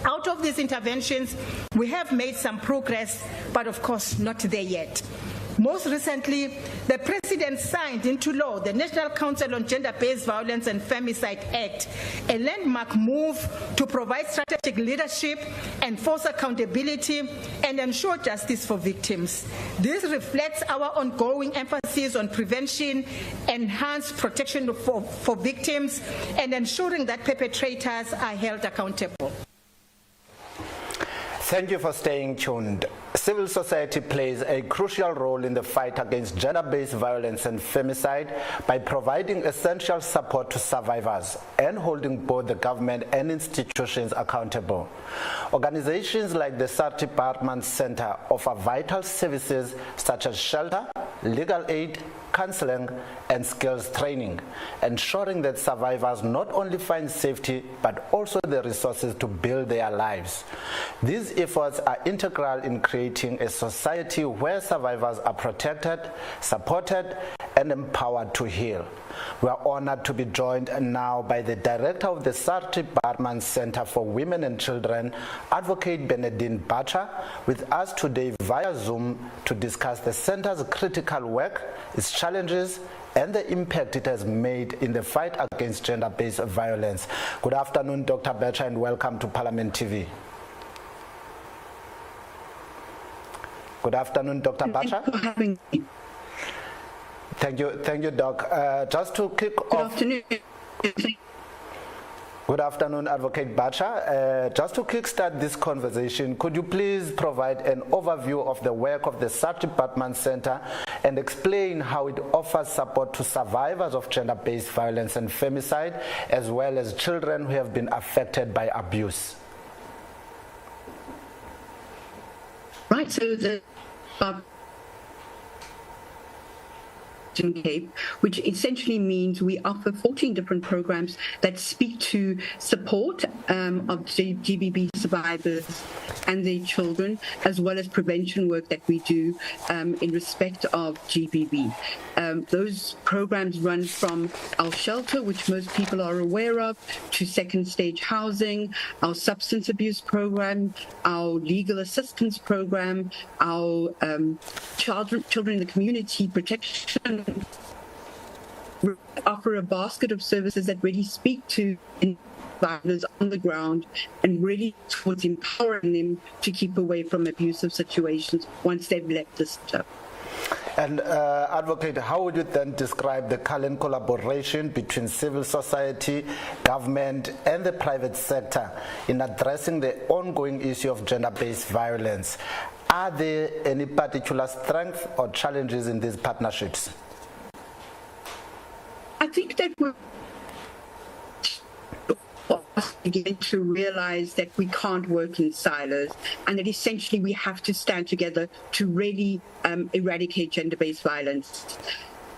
Out of these interventions, we have made some progress, but of course not there yet. Most recently, the President signed into law the National Council on Gender-Based Violence and Femicide Act, a landmark move to provide strategic leadership, enforce accountability, and ensure justice for victims. This reflects our ongoing emphasis on prevention, enhanced protection for victims, and ensuring that perpetrators are held accountable. Thank you for staying tuned. Civil society plays a crucial role in the fight against gender-based violence and femicide by providing essential support to survivors and holding both the government and institutions accountable. Organizations like the Sarti Bartman Center offer vital services such as shelter, legal aid, counseling, and skills training, ensuring that survivors not only find safety but also the resources to build their lives. These efforts are integral in creating a society where survivors are protected, supported, and empowered to heal. We are honored to be joined now by the director of the Sarti Bartman Center for Women and Children, Advocate Benedine Bacha, with us today via Zoom to discuss the center's critical work, its challenges, and the impact it has made in the fight against gender-based violence. Good afternoon, Dr. Bacha, and welcome to Parliament TV. Good afternoon, Dr. Bacha. Thank you for having me. Thank you, Doc. Just to kick off. Good afternoon. Good afternoon, Advocate Bacha. Just to kickstart this conversation, could you please provide an overview of the work of the Search Department Center and explain how it offers support to survivors of gender-based violence and femicide, as well as children who have been affected by abuse? Right, so the Cape, which essentially means we offer 14 different programs that speak to support of GBV survivors and their children, as well as prevention work that we do in respect of GBV. Those programs run from our shelter, which most people are aware of, to second stage housing, our substance abuse program, our legal assistance program, our children in the community protection. We offer a basket of services that really speak to survivors on the ground and really towards empowering them to keep away from abusive situations once they've left the center. And Advocate, how would you then describe the current collaboration between civil society, government, and the private sector in addressing the ongoing issue of gender-based violence? Are there any particular strengths or challenges in these partnerships? I think that we're beginning to realize that we can't work in silos and that essentially we have to stand together to really eradicate gender-based violence.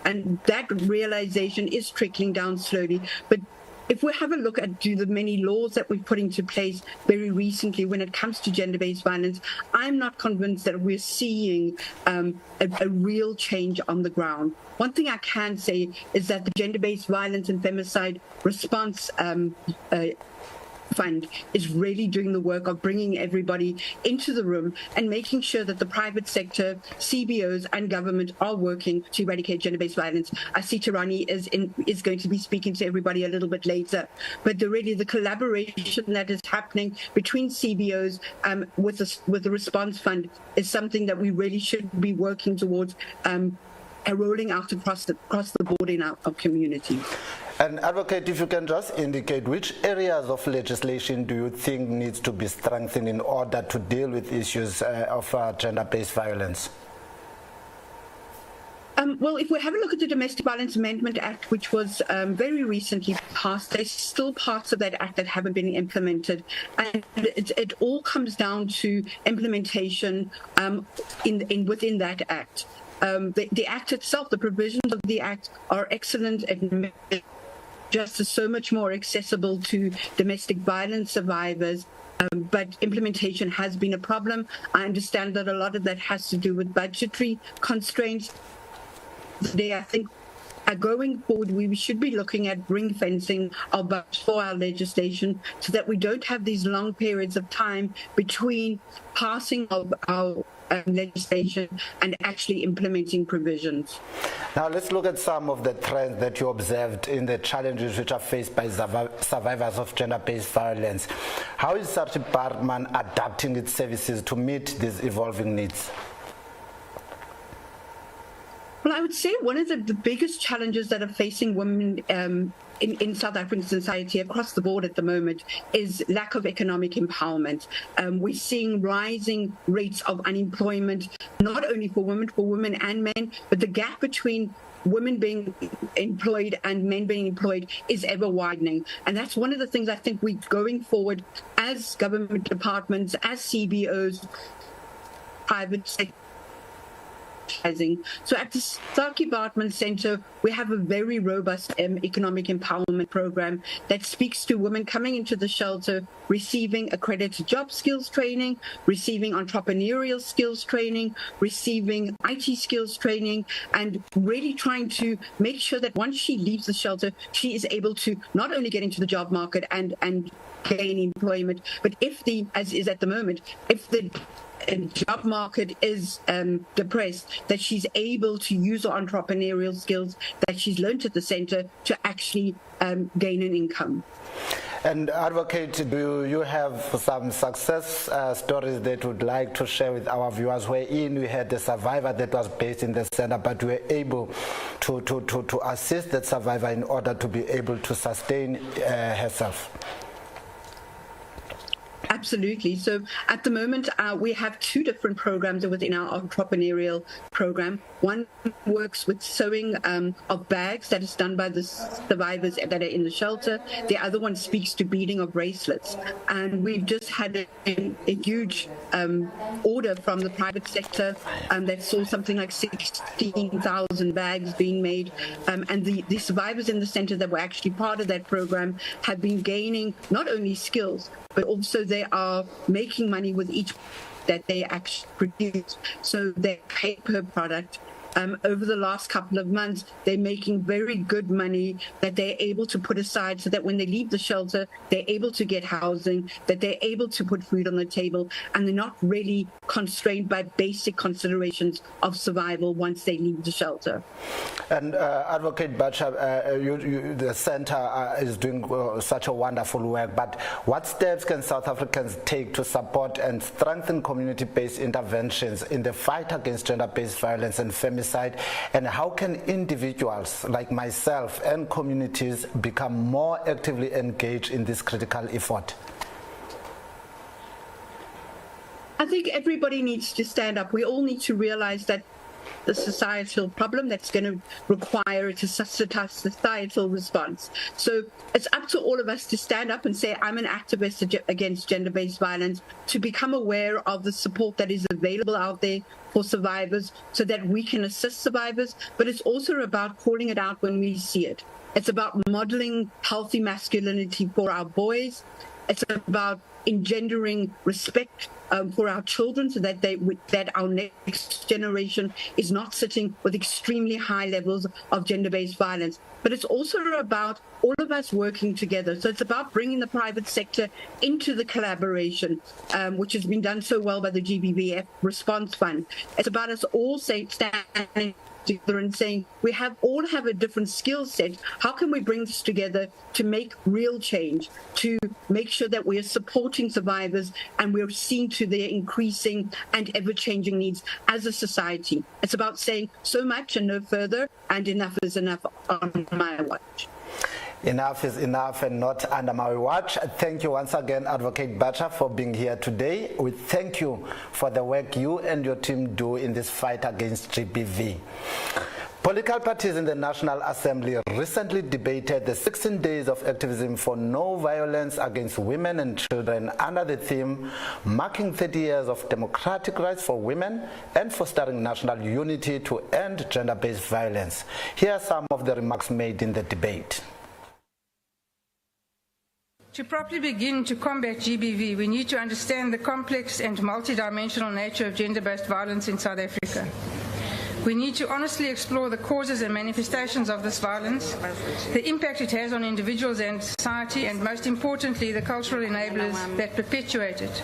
And that realization is trickling down slowly. But if we have a look at the many laws that we've put into place very recently when it comes to gender-based violence, I'm not convinced that we're seeing a real change on the ground. One thing I can say is that the Gender-Based Violence and Femicide Response Fund is really doing the work of bringing everybody into the room and making sure that the private sector, CBOs and government are working to eradicate gender-based violence. I see Tarani is going to be speaking to everybody a little bit later, but the collaboration that is happening between CBOs with the Response Fund is something that we really should be working towards rolling out across the board in our community. And Advocate, if you can just indicate which areas of legislation do you think needs to be strengthened in order to deal with issues of gender-based violence? Well, if we have a look at the Domestic Violence Amendment Act, which was very recently passed, there's still parts of that act that haven't been implemented. And it all comes down to implementation within that act. The act itself, the provisions of the act are excellent and justice so much more accessible to domestic violence survivors, but implementation has been a problem. I understand that a lot of that has to do with budgetary constraints. I think going forward, we should be looking at ring fencing our budget for our legislation so that we don't have these long periods of time between passing of our legislation and actually implementing provisions. Now let's look at some of the trends that you observed in the challenges which are faced by survivors of gender-based violence. How is Search Department adapting its services to meet these evolving needs? Well, I would say one of the biggest challenges that are facing women in South African society across the board at the moment is lack of economic empowerment. We're seeing rising rates of unemployment, not only for women and men, but the gap between women being employed and men being employed is ever widening. And that's one of the things I think we're going forward as government departments, as CBOs, private sector. So at the Search Department Center, we have a very robust economic empowerment program that speaks to women coming into the shelter, receiving accredited job skills training, receiving entrepreneurial skills training, receiving IT skills training, and really trying to make sure that once she leaves the shelter, she is able to not only get into the job market and gain employment, but as is at the moment, if the job market is depressed, that she's able to use her entrepreneurial skills that she's learned at the center to actually gain an income. And Advocate, do you have some success stories that you would like to share with our viewers, wherein we had a survivor that was based in the center, but we were able to assist that survivor in order to be able to sustain herself? Absolutely. So at the moment, we have two different programs within our entrepreneurial program. One works with sewing of bags that is done by the survivors that are in the shelter. The other one speaks to beading of bracelets. And we've just had a huge order from the private sector that saw something like 16,000 bags being made. And the survivors in the center that were actually part of that program have been gaining not only skills, but also they are making money with each that they actually produce. So they pay per product. Over the last couple of months, they're making very good money that they're able to put aside so that when they leave the shelter, they're able to get housing, that they're able to put food on the table, and they're not really constrained by basic considerations of survival once they leave the shelter. And Advocate Bacha, the center is doing such a wonderful work, but what steps can South Africans take to support and strengthen community-based interventions in the fight against gender-based violence and femicide? And how can individuals like myself and communities become more actively engaged in this critical effort? I think everybody needs to stand up. We all need to realize that the societal problem that's going to require a societal response. So it's up to all of us to stand up and say, I'm an activist against gender-based violence, to become aware of the support that is available out there for survivors so that we can assist survivors. But it's also about calling it out when we see it. It's about modeling healthy masculinity for our boys. It's about engendering respect for our children so that that our next generation is not sitting with extremely high levels of gender-based violence. But it's also about all of us working together. So it's about bringing the private sector into the collaboration, which has been done so well by the GBVF Response Fund. It's about us all standing together and saying we all have a different skill set. How can we bring this together to make real change, to make sure that we are supporting survivors and we're seeing to their increasing and ever-changing needs as a society? It's about saying so much and no further, and enough is enough on my watch. Enough is enough and not under my watch. Thank you once again, Advocate Bacha, for being here today. We thank you for the work you and your team do in this fight against GBV. Political parties in the National Assembly recently debated the 16 days of activism for no violence against women and children under the theme marking 30 years of democratic rights for women and fostering national unity to end gender-based violence. Here are some of the remarks made in the debate. To properly begin to combat GBV, we need to understand the complex and multidimensional nature of gender-based violence in South Africa. We need to honestly explore the causes and manifestations of this violence, the impact it has on individuals and society, and most importantly, the cultural enablers that perpetuate it.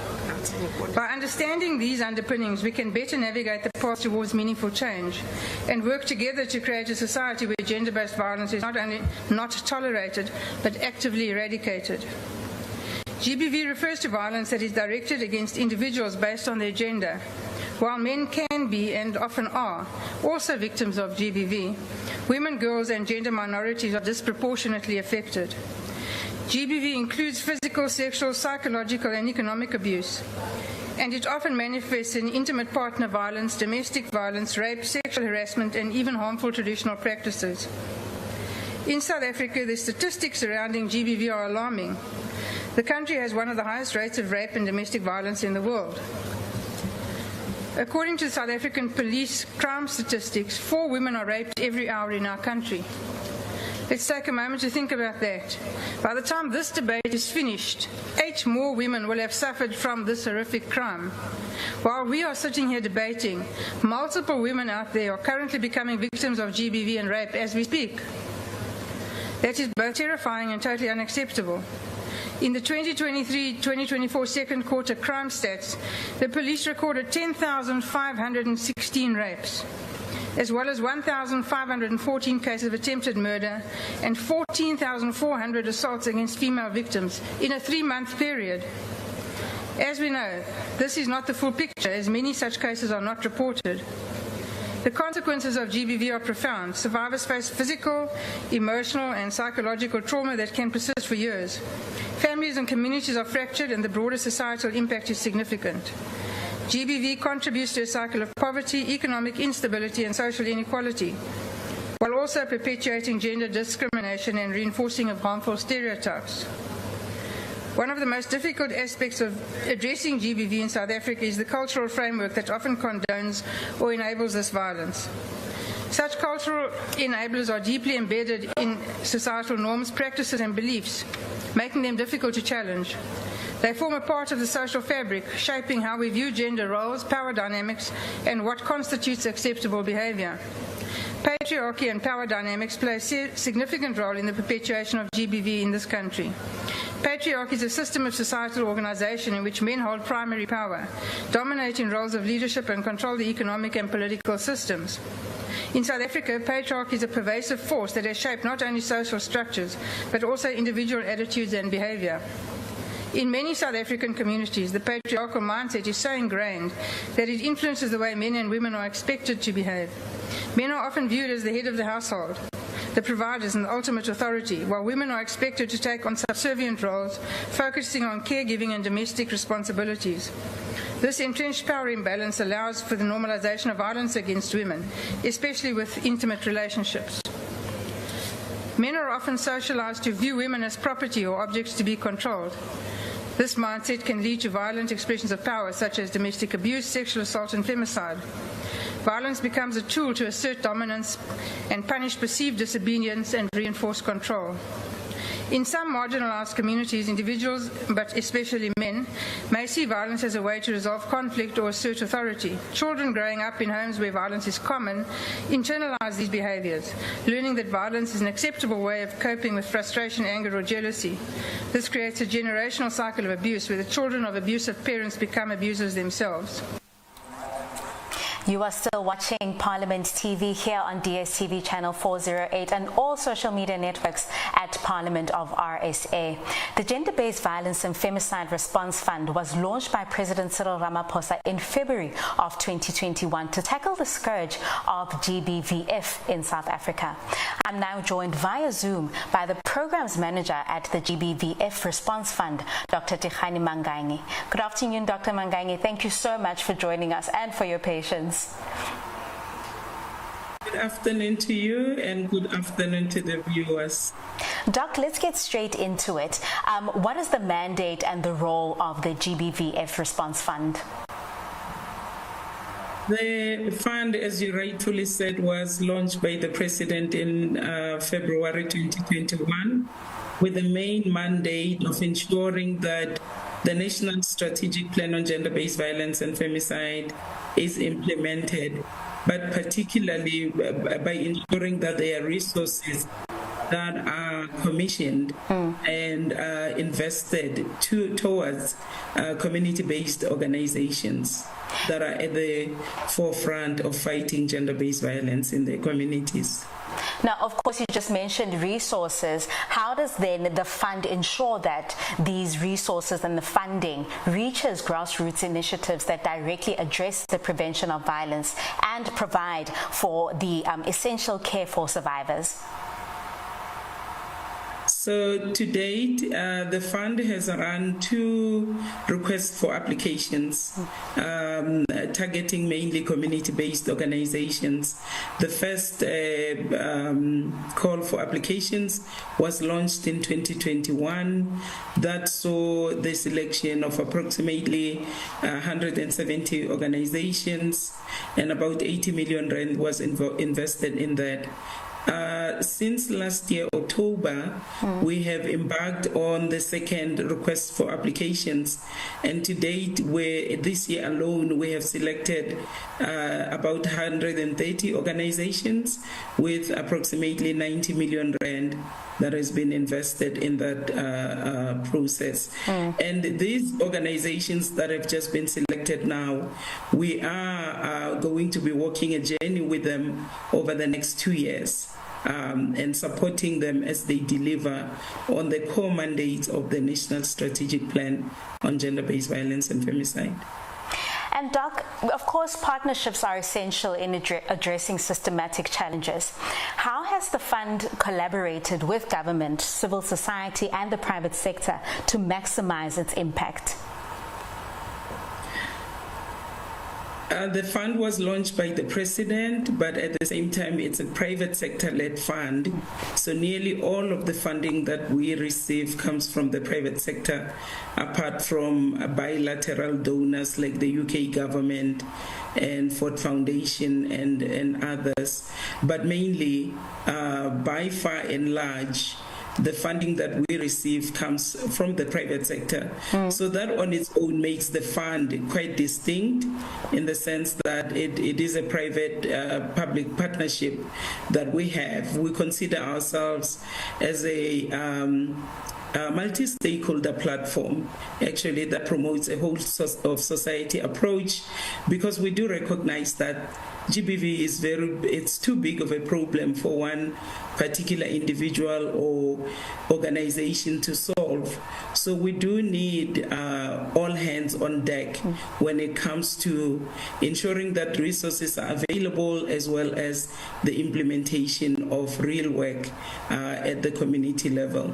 By understanding these underpinnings, we can better navigate the path towards meaningful change and work together to create a society where gender-based violence is not only not tolerated, but actively eradicated. GBV refers to violence that is directed against individuals based on their gender. While men can be, and often are, also victims of GBV, women, girls, and gender minorities are disproportionately affected. GBV includes physical, sexual, psychological, and economic abuse, and it often manifests in intimate partner violence, domestic violence, rape, sexual harassment, and even harmful traditional practices. In South Africa, the statistics surrounding GBV are alarming. The country has one of the highest rates of rape and domestic violence in the world. According to South African police crime statistics, 4 women are raped every hour in our country. Let's take a moment to think about that. By the time this debate is finished, 8 more women will have suffered from this horrific crime. While we are sitting here debating, multiple women out there are currently becoming victims of GBV and rape as we speak. That is both terrifying and totally unacceptable. In the 2023-2024 second quarter crime stats, the police recorded 10,516 rapes. as well as 1,514 cases of attempted murder and 14,400 assaults against female victims in a 3-month period. As we know, this is not the full picture, as many such cases are not reported. The consequences of GBV are profound. Survivors face physical, emotional, and psychological trauma that can persist for years. Families and communities are fractured, and the broader societal impact is significant. GBV contributes to a cycle of poverty, economic instability, and social inequality, while also perpetuating gender discrimination and reinforcing of harmful stereotypes. One of the most difficult aspects of addressing GBV in South Africa is the cultural framework that often condones or enables this violence. Such cultural enablers are deeply embedded in societal norms, practices, and beliefs, making them difficult to challenge. They form a part of the social fabric, shaping how we view gender roles, power dynamics, and what constitutes acceptable behavior. Patriarchy and power dynamics play a significant role in the perpetuation of GBV in this country. Patriarchy is a system of societal organization in which men hold primary power, dominate in roles of leadership, and control the economic and political systems. In South Africa, patriarchy is a pervasive force that has shaped not only social structures, but also individual attitudes and behavior. In many South African communities, the patriarchal mindset is so ingrained that it influences the way men and women are expected to behave. Men are often viewed as the head of the household, the providers and the ultimate authority, while women are expected to take on subservient roles, focusing on caregiving and domestic responsibilities. This entrenched power imbalance allows for the normalization of violence against women, especially with intimate relationships. Men are often socialized to view women as property or objects to be controlled. This mindset can lead to violent expressions of power, such as domestic abuse, sexual assault, and femicide. Violence becomes a tool to assert dominance and punish perceived disobedience and reinforce control. In some marginalized communities, individuals, but especially men, may see violence as a way to resolve conflict or assert authority. Children growing up in homes where violence is common internalize these behaviors, learning that violence is an acceptable way of coping with frustration, anger, or jealousy. This creates a generational cycle of abuse where the children of abusive parents become abusers themselves. You are still watching Parliament TV here on DSTV channel 408 and all social media networks at Parliament of RSA. The Gender-Based Violence and Femicide Response Fund was launched by President Cyril Ramaphosa in February of 2021 to tackle the scourge of GBVF in South Africa. I'm now joined via Zoom by the Programs Manager at the GBVF Response Fund, Dr. Tikhani Manganyi. Good afternoon, Dr. Manganyi. Thank you so much for joining us and for your patience. Good afternoon to you and good afternoon to the viewers. Doc, let's get straight into it. What is the mandate and the role of the GBVF Response Fund? The fund, as you rightfully said, was launched by the President in February 2021 with the main mandate of ensuring that the National Strategic Plan on Gender-Based Violence and Femicide is implemented, but particularly by ensuring that there are resources that are commissioned and invested towards community-based organizations that are at the forefront of fighting gender-based violence in their communities. Now, of course, you just mentioned resources. How does then the fund ensure that these resources and the funding reaches grassroots initiatives that directly address the prevention of violence and provide for the essential care for survivors? So to date, the fund has run 2 requests for applications targeting mainly community-based organizations. The first call for applications was launched in 2021. That saw the selection of approximately 170 organizations, and about 80 million rand was invested in that. Since last year, October, we have embarked on the second request for applications, and to date, this year alone, we have selected about 130 organizations with approximately 90 million rand. that has been invested in that process. And these organizations that have just been selected now, we are going to be walking a journey with them over the next 2 years. And supporting them as they deliver on the core mandates of the National Strategic Plan on Gender-Based Violence and Femicide. And Doc, of course, partnerships are essential in addressing systematic challenges. How has the fund collaborated with government, civil society, and the private sector to maximize its impact? The fund was launched by the president, but at the same time, it's a private sector-led fund. So nearly all of the funding that we receive comes from the private sector, apart from bilateral donors like the UK government and Ford Foundation and others. But mainly, by far and large, the funding that we receive comes from the private sector. So that on its own makes the fund quite distinct in the sense that it is a private-public partnership that we have. We consider ourselves as a multi-stakeholder platform, actually, that promotes a whole of society approach, because we do recognize that GBV it's too big of a problem for one particular individual or organization to solve. So we do need all hands on deck when it comes to ensuring that resources are available, as well as the implementation of real work at the community level.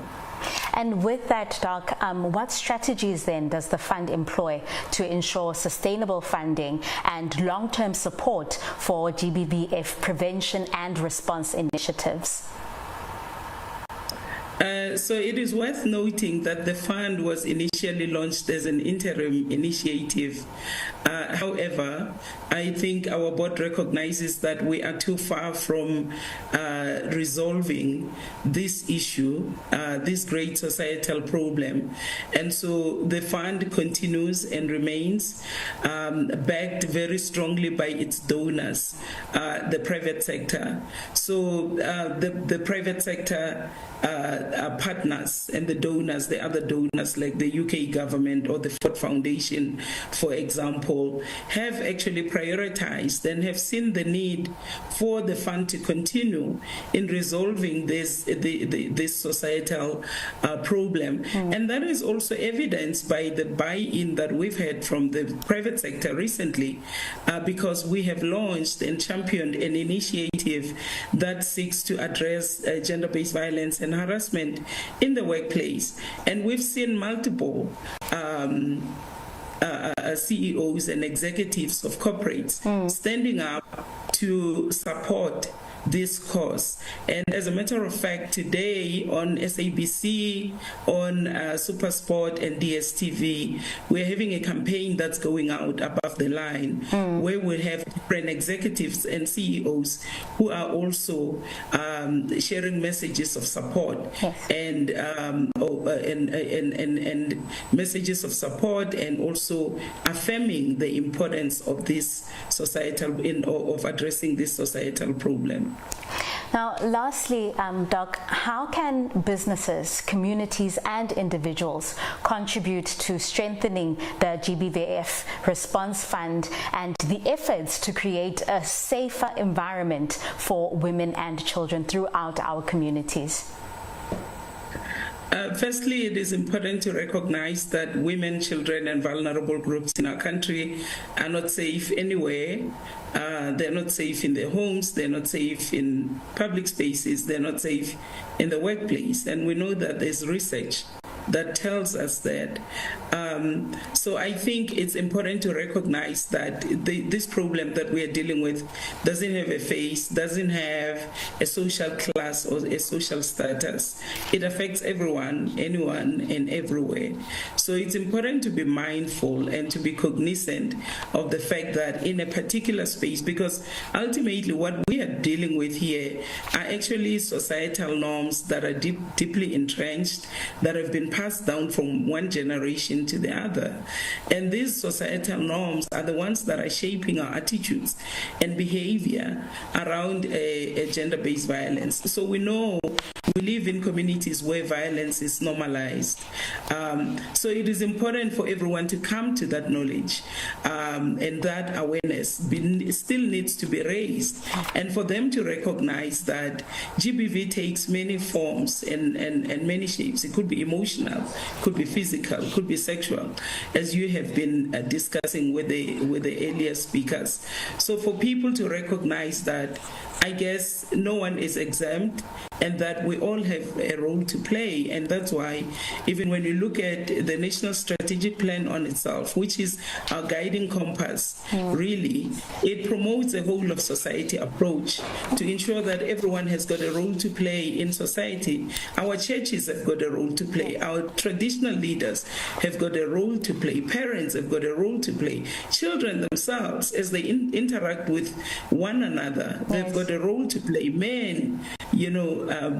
And with that, Doc, what strategies then does the fund employ to ensure sustainable funding and long-term support for GBVF prevention and response initiatives? So it is worth noting that the fund was initially launched as an interim initiative. However, I think our board recognizes that we are too far from resolving this issue, this great societal problem. And so the fund continues and remains backed very strongly by its donors, the private sector. So the private sector partners and the donors, the other donors like the UK government or the Ford Foundation, for example, have actually prioritized and have seen the need for the fund to continue in resolving this societal problem. And that is also evidenced by the buy-in that we've had from the private sector recently, because we have launched and championed an initiative that seeks to address gender-based violence and harassment in the workplace. And we've seen multiple CEOs and executives of corporates standing up to support this cause. And as a matter of fact, today on SABC, on SuperSport and DSTV, we're having a campaign that's going out above the line, where we have different executives and CEOs who are also sharing messages of support, and messages of support, and also affirming the importance of this societal of addressing this societal problem. Now, lastly, Doc, how can businesses, communities, and individuals contribute to strengthening the GBVF Response Fund and the efforts to create a safer environment for women and children throughout our communities? Firstly, it is important to recognize that women, children, and vulnerable groups in our country are not safe anywhere. They're not safe in their homes, they're not safe in public spaces, they're not safe in the workplace. And we know that there's research that tells us that. So I think it's important to recognize that this problem that we are dealing with doesn't have a face, doesn't have a social class or a social status. It affects everyone, anyone, and everywhere. So it's important to be mindful and to be cognizant of the fact that in a particular space, because ultimately what we are dealing with here are actually societal norms that are deeply entrenched, that have been passed down from one generation to the other. And these societal norms are the ones that are shaping our attitudes and behavior around gender-based violence. So we know we live in communities where violence is normalized. So it is important for everyone to come to that knowledge, and that awareness still needs to be raised, and for them to recognize that GBV takes many forms and many shapes. It could be emotional, it could be physical, it could be sexual, as you have been discussing with the earlier speakers. So for people to recognize that, I guess no one is exempt, and that we all have a role to play. And that's why even when you look at the National Strategic Plan on itself, which is our guiding compass, really, it promotes a whole of society approach to ensure that everyone has got a role to play in society. Our churches have got a role to play. Our traditional leaders have got a role to play. Parents have got a role to play. Children themselves, as they interact with one another, they've got a role to play. Men,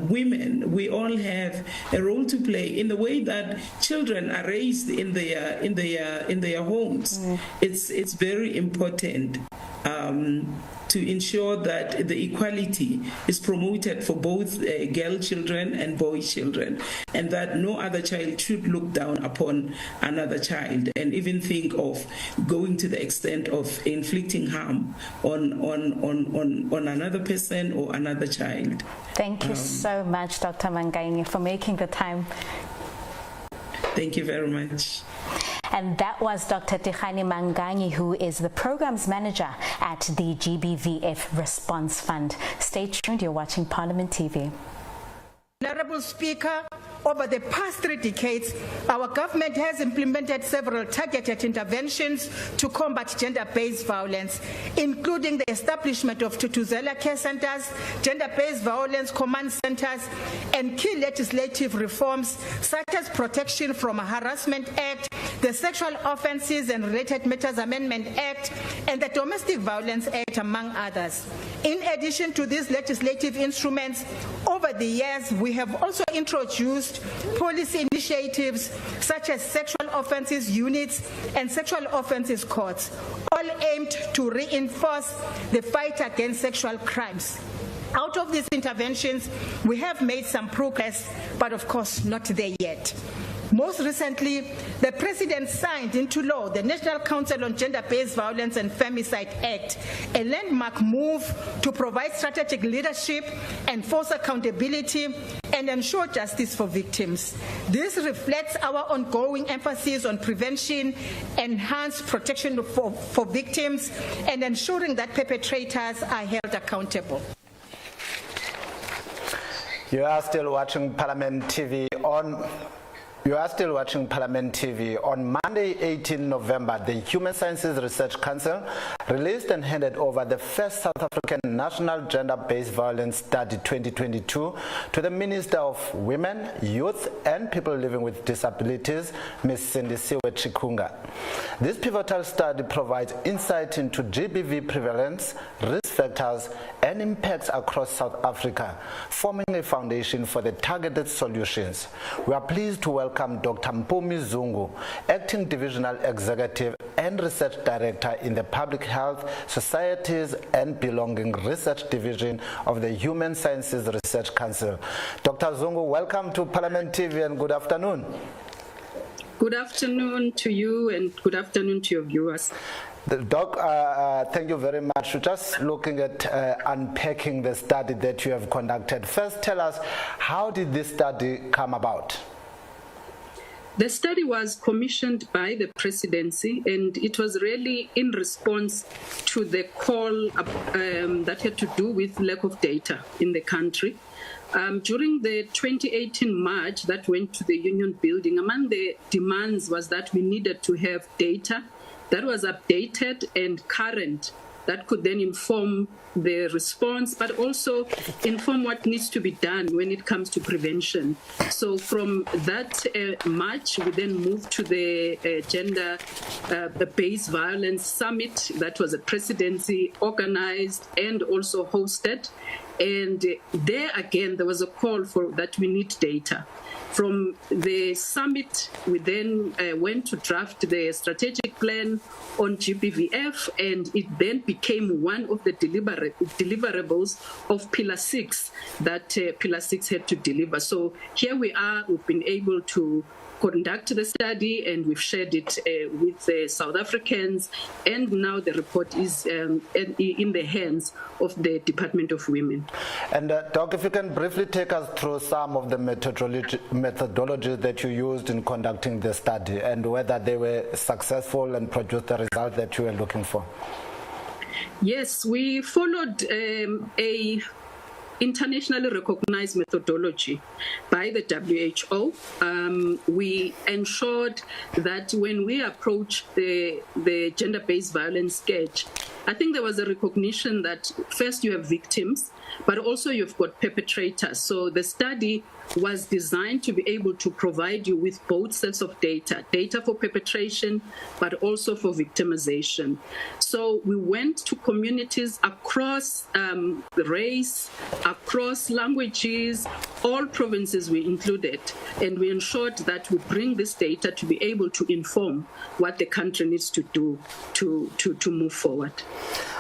women, we all have a role to play in the way that children are raised in their homes. It's very important to ensure that the equality is promoted for both girl children and boy children, and that no other child should look down upon another child and even think of going to the extent of inflicting harm on another person or another child. Thank you so much, Dr. Manganyi, for making the time. Thank you very much. And that was Dr. Tikhani Manganyi, who is the Programs Manager at the GBVF Response Fund. Stay tuned, you're watching Parliament TV. Honorable Speaker, over the past 3 decades, our government has implemented several targeted interventions to combat gender-based violence, including the establishment of Tutuzela care centers, gender-based violence command centers, and key legislative reforms such as Protection from Harassment Act, the Sexual Offences and Related Matters Amendment Act, and the Domestic Violence Act, among others. In addition to these legislative instruments, over the years, we have also introduced policy initiatives such as sexual offences units and sexual offences courts, all aimed to reinforce the fight against sexual crimes. Out of these interventions, we have made some progress, but of course not there yet. Most recently, the President signed into law the National Council on Gender-Based Violence and Femicide Act, a landmark move to provide strategic leadership, enforce accountability, and ensure justice for victims. This reflects our ongoing emphasis on prevention, enhanced protection for victims, and ensuring that perpetrators are held accountable. You are still watching Parliament TV on Monday, 18 November. The Human Sciences Research Council released and handed over the first South African National Gender-Based Violence Study 2022 to the Minister of Women, Youth and People Living with Disabilities, Ms. Sindisiwe Chikunga. This pivotal study provides insight into GBV prevalence, risk factors and impacts across South Africa, forming a foundation for the targeted solutions. We are pleased to welcome Dr. Mpumi Zungu, Acting Divisional Executive and Research Director in the Public Health, Societies and Belonging Research Division of the Human Sciences Research Council. Dr. Zungu, welcome to Parliament TV and good afternoon. Good afternoon to you and good afternoon to your viewers. Doc, thank you very much. We're just looking at unpacking the study that you have conducted. First, tell us, how did this study come about? The study was commissioned by the presidency, and it was really in response to the call that had to do with lack of data in the country. During the 2018 March that went to the Union Building, among the demands was that we needed to have data that was updated and current, that could then inform the response, but also inform what needs to be done when it comes to prevention. So from that March, we then moved to the Gender-Based Violence Summit. That was a presidency organized and also hosted. And there again, there was a call for that we need data. From the summit, we then went to draft the strategic plan on GBVF, and it then became one of the deliverables of Pillar 6 that Pillar 6 had to deliver. So here we are, we've been able to conduct the study, and we've shared it with the South Africans, and now the report is in the hands of the Department of Women. And Doc, if you can briefly take us through some of the methodologies that you used in conducting the study and whether they were successful and produced the result that you were looking for. Yes, we followed a internationally recognized methodology by the WHO. We ensured that when we approach the gender-based violence sketch, I think there was a recognition that first you have victims, but also you've got perpetrators. So the study was designed to be able to provide you with both sets of data for perpetration, but also for victimization. So we went to communities across race, across languages, all provinces we included, and we ensured that we bring this data to be able to inform what the country needs to do to move forward.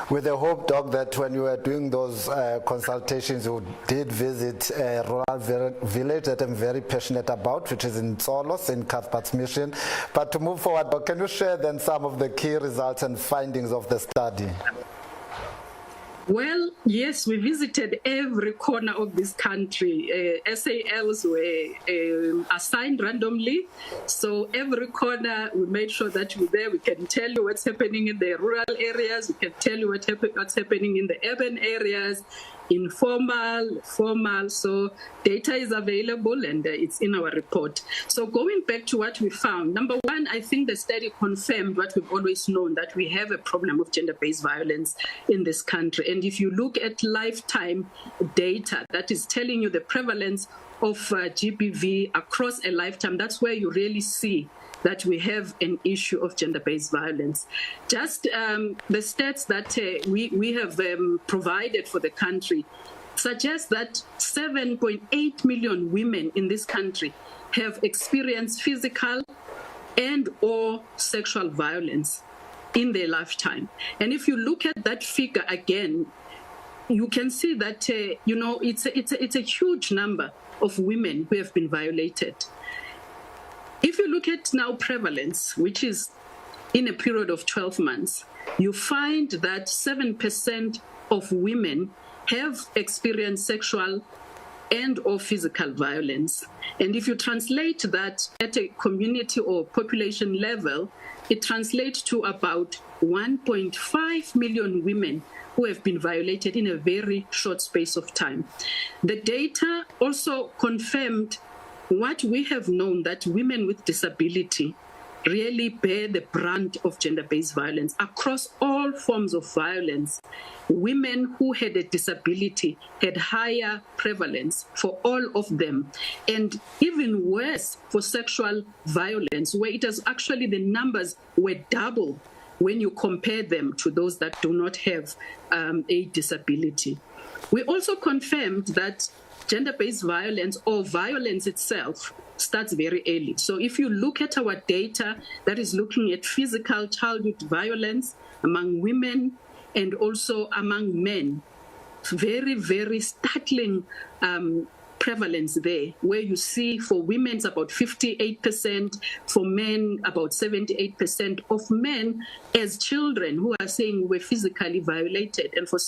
With the hope, Doc, that when you were doing those consultations, you did visit a rural village that I'm very passionate about, which is in Solos, in Cuthbert's Mission. But to move forward, Doc, can you share then some of the key results and findings of the study? Well, yes, we visited every corner of this country. SALs were assigned randomly. So every corner, we made sure that we're there. We can tell you what's happening in the rural areas. We can tell you what's happening in the urban areas, informal, formal. So data is available, and it's in our report. So going back to what we found, number one, I think the study confirmed what we've always known, that we have a problem of gender-based violence in this country. And if you look at lifetime data that is telling you the prevalence of GBV across a lifetime, that's where you really see that we have an issue of gender-based violence. Just the stats that we have provided for the country suggest that 7.8 million women in this country have experienced physical and or sexual violence in their lifetime. And if you look at that figure again, you can see that it's a huge number of women who have been violated. If you look at now prevalence, which is in a period of 12 months, you find that 7% of women have experienced sexual and or physical violence. And if you translate that at a community or population level, it translates to about 1.5 million women who have been violated in a very short space of time. The data also confirmed what we have known, that women with disability really bear the brunt of gender-based violence across all forms of violence. Women who had a disability had higher prevalence for all of them, and even worse for sexual violence, where it is actually the numbers were double when you compare them to those that do not have a disability. We also confirmed that gender-based violence or violence itself starts very early. So if you look at our data that is looking at physical childhood violence among women and also among men, very, very startling prevalence there, where you see for women it's about 58%, for men about 78% of men as children who are saying were physically violated. And for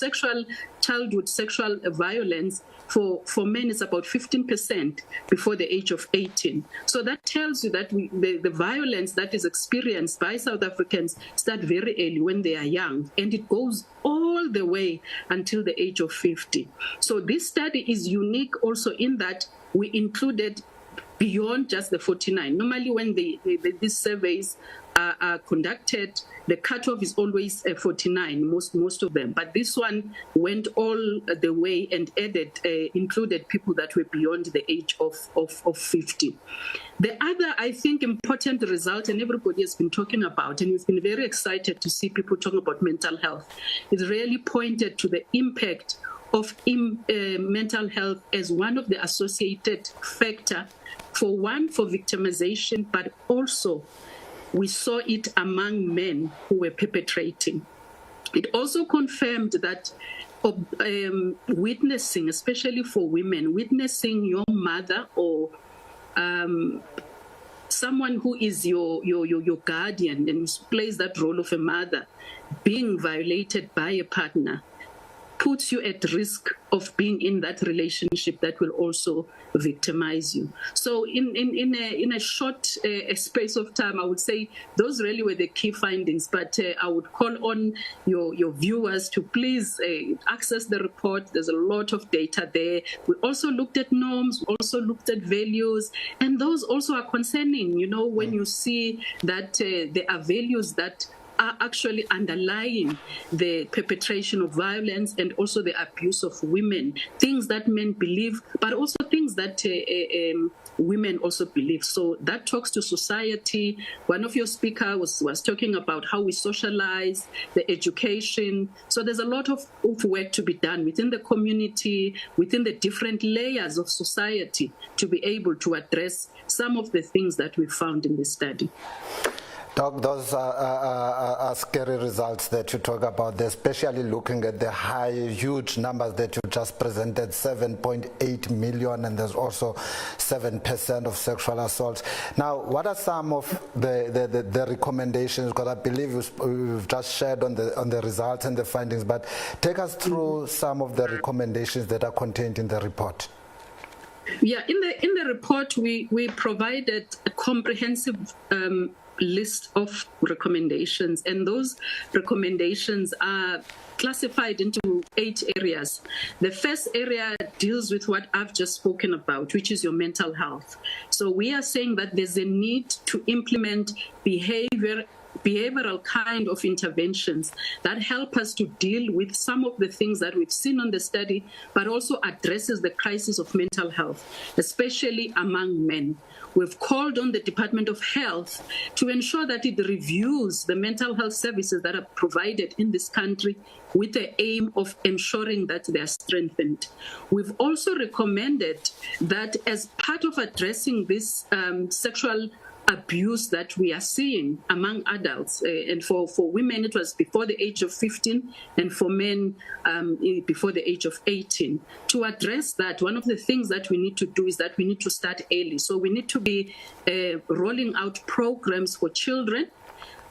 childhood sexual violence, for men it's about 15% before the age of 18. So that tells you that the violence that is experienced by South Africans start very early when they are young, and it goes all the way until the age of 50. So this study is unique also in that we included beyond just the 49. Normally when these surveys are conducted, the cutoff is always 49, most of them. But this one went all the way and included people that were beyond the age of 50. The other, I think, important result, and everybody has been talking about, and we've been very excited to see people talking about mental health, is really pointed to the impact of mental health as one of the associated factor for victimization, but also we saw it among men who were perpetrating. It also confirmed that witnessing, especially for women, witnessing your mother or someone who is your guardian and plays that role of a mother being violated by a partner puts you at risk of being in that relationship that will also victimize you. So in a short space of time, I would say those really were the key findings, but I would call on your viewers to please access the report. There's a lot of data there. We also looked at norms, we also looked at values, and those also are concerning, you know, when you see that there are values that are actually underlying the perpetration of violence and also the abuse of women, things that men believe, but also things that women also believe. So that talks to society. One of your speakers was talking about how we socialize, the education. So there's a lot of work to be done within the community, within the different layers of society to be able to address some of the things that we found in this study. Doc, those are scary results that you talk about, especially looking at the huge numbers that you just presented, 7.8 million, and there's also 7% of sexual assaults. Now, what are some of the recommendations? Because I believe you've just shared on the results and the findings, but take us through some of the recommendations that are contained in the report. Yeah, in the report, we provided a comprehensive list of recommendations, and those recommendations are classified into 8 areas. The first area deals with what I've just spoken about, which is your mental health. So we are saying that there's a need to implement behavioral kind of interventions that help us to deal with some of the things that we've seen on the study, but also addresses the crisis of mental health, especially among men. We've called on the Department of Health to ensure that it reviews the mental health services that are provided in this country with the aim of ensuring that they are strengthened. We've also recommended that as part of addressing this sexual abuse that we are seeing among adults, and for women it was before the age of 15, and for men before the age of 18. To address that, one of the things that we need to do is that we need to start early. So we need to be rolling out programs for children,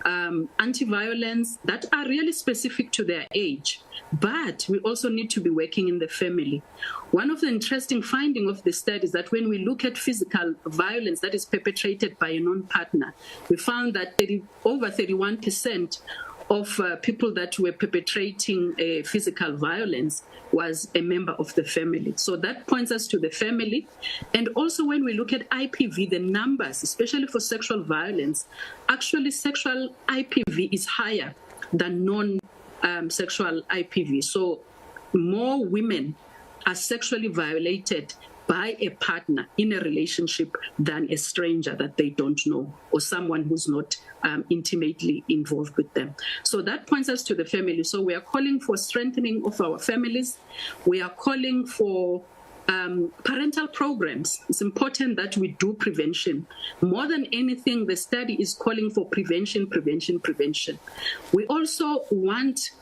anti-violence, that are really specific to their age. But we also need to be working in the family. One of the interesting findings of the study is that when we look at physical violence that is perpetrated by a non-partner, we found that over 31% of people that were perpetrating physical violence was a member of the family. So that points us to the family. And also when we look at IPV, the numbers, especially for sexual violence, actually sexual IPV is higher than non-sexual IPV. So more women are sexually violated by a partner in a relationship than a stranger that they don't know or someone who's not intimately involved with them. So that points us to the family. So we are calling for strengthening of our families. We are calling for parental programs. It's important that we do prevention. More than anything, the study is calling for prevention, prevention, prevention. We also want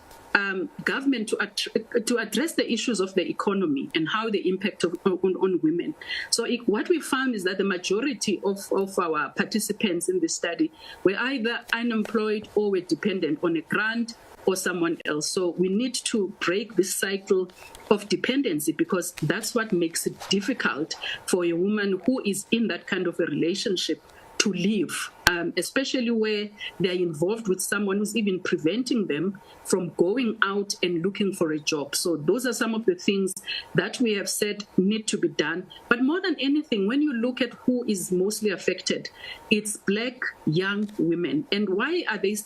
government to address the issues of the economy and how they impact on women. So what we found is that the majority of our participants in this study were either unemployed or were dependent on a grant or someone else. So we need to break this cycle of dependency, because that's what makes it difficult for a woman who is in that kind of a relationship to leave, especially where they're involved with someone who's even preventing them from going out and looking for a job. So those are some of the things that we have said need to be done. But more than anything, when you look at who is mostly affected, it's Black young women. And why are they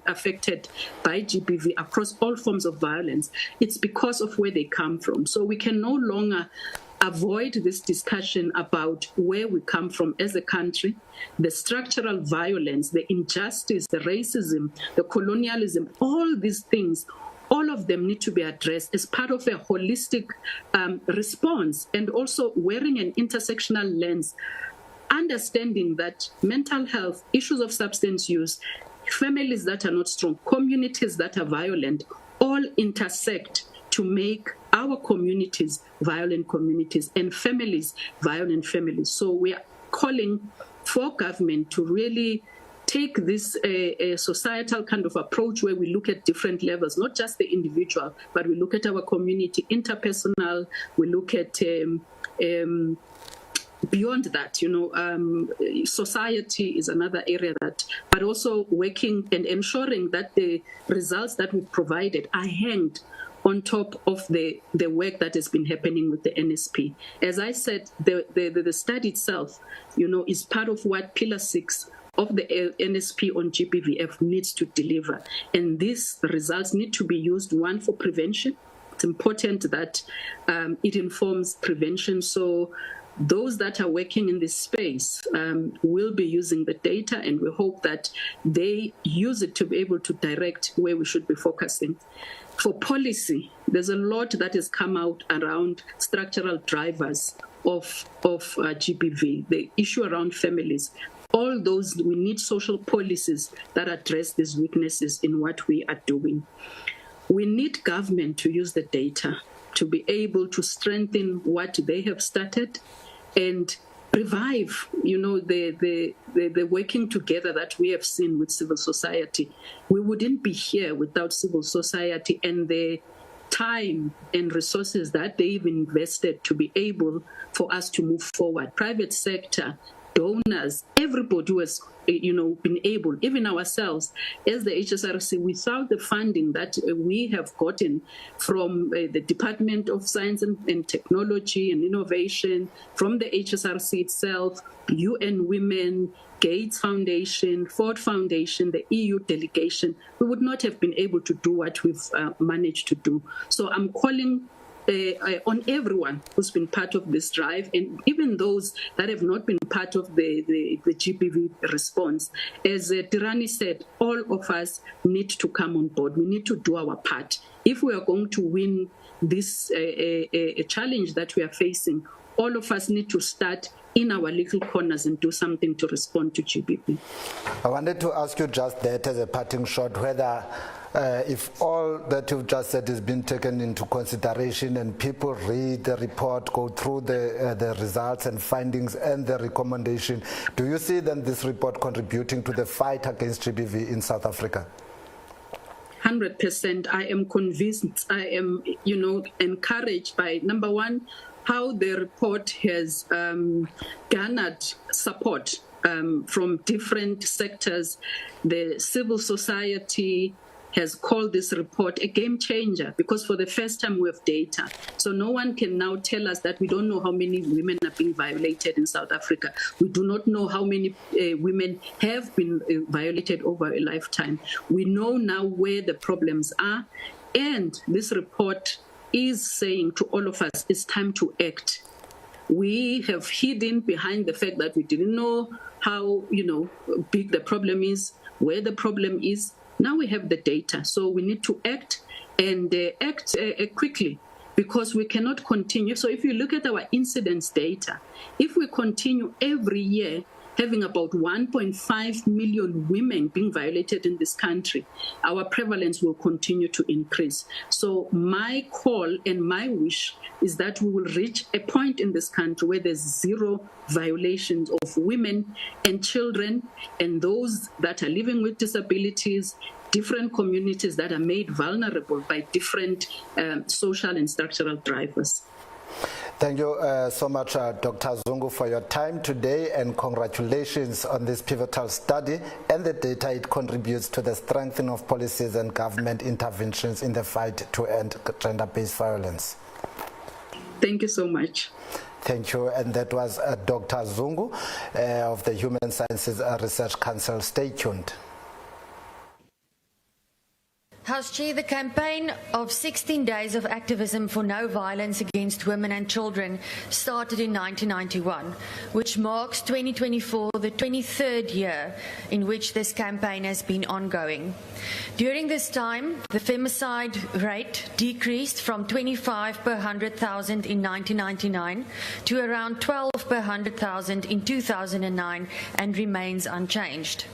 affected by GBV across all forms of violence? It's because of where they come from. So we can no longer avoid this discussion about where we come from as a country, the structural violence, the injustice, the racism, the colonialism, all these things, all of them need to be addressed as part of a holistic response, and also wearing an intersectional lens, understanding that mental health, issues of substance use, families that are not strong, communities that are violent, all intersect to make our communities violent communities and families violent families. So we are calling for government to really take this societal kind of approach where we look at different levels, not just the individual, but we look at our community, interpersonal, we look at beyond that, society is another area that, but also working and ensuring that the results that we've provided are hanged on top of the work that has been happening with the NSP. As I said, the study itself, is part of what Pillar 6 of the NSP on GBVF needs to deliver. And these results need to be used, one, for prevention. It's important that it informs prevention. So those that are working in this space will be using the data, and we hope that they use it to be able to direct where we should be focusing. For policy, there's a lot that has come out around structural drivers of GBV, the issue around families. All those, we need social policies that address these weaknesses in what we are doing. We need government to use the data to be able to strengthen what they have started and revive, the working together that we have seen with civil society. We wouldn't be here without civil society and the time and resources that they've invested to be able for us to move forward. Private sector, donors, everybody who has been able, even ourselves as the HSRC, without the funding that we have gotten from the Department of Science and Technology and Innovation, from the HSRC itself, UN Women, Gates Foundation, Ford Foundation, the EU delegation, we would not have been able to do what we've managed to do. So I'm calling on everyone who's been part of this drive, and even those that have not been part of the GBV response. As Tirani said, all of us need to come on board. We need to do our part. If we are going to win this a challenge that we are facing, all of us need to start in our little corners and do something to respond to GBV. I wanted to ask you just that as a parting shot, whether if all that you've just said has been taken into consideration and people read the report, go through the results and findings and the recommendation, do you see then this report contributing to the fight against GBV in South Africa? 100%. I am convinced. I am, encouraged by, number one, how the report has garnered support from different sectors. The civil society has called this report a game changer because for the first time we have data. So no one can now tell us that we don't know how many women are being violated in South Africa. We do not know how many women have been violated over a lifetime. We know now where the problems are, and this report is saying to all of us, it's time to act. We have hidden behind the fact that we didn't know how, big the problem is, where the problem is. Now we have the data, so we need to act and act quickly because we cannot continue. So if you look at our incidence data, if we continue every year having about 1.5 million women being violated in this country, our prevalence will continue to increase. So my call and my wish is that we will reach a point in this country where there's zero violations of women and children and those that are living with disabilities, different communities that are made vulnerable by different social and structural drivers. Thank you so much, Dr. Zungu, for your time today, and congratulations on this pivotal study and the data it contributes to the strengthening of policies and government interventions in the fight to end gender-based violence. Thank you so much. Thank you. And that was Dr. Zungu of the Human Sciences Research Council. Stay tuned. House Chair, the campaign of 16 Days of Activism for No Violence Against Women and Children started in 1991, which marks 2024 the 23rd year in which this campaign has been ongoing. During this time, the femicide rate decreased from 25 per 100,000 in 1999 to around 12 per 100,000 in 2009 and remains unchanged.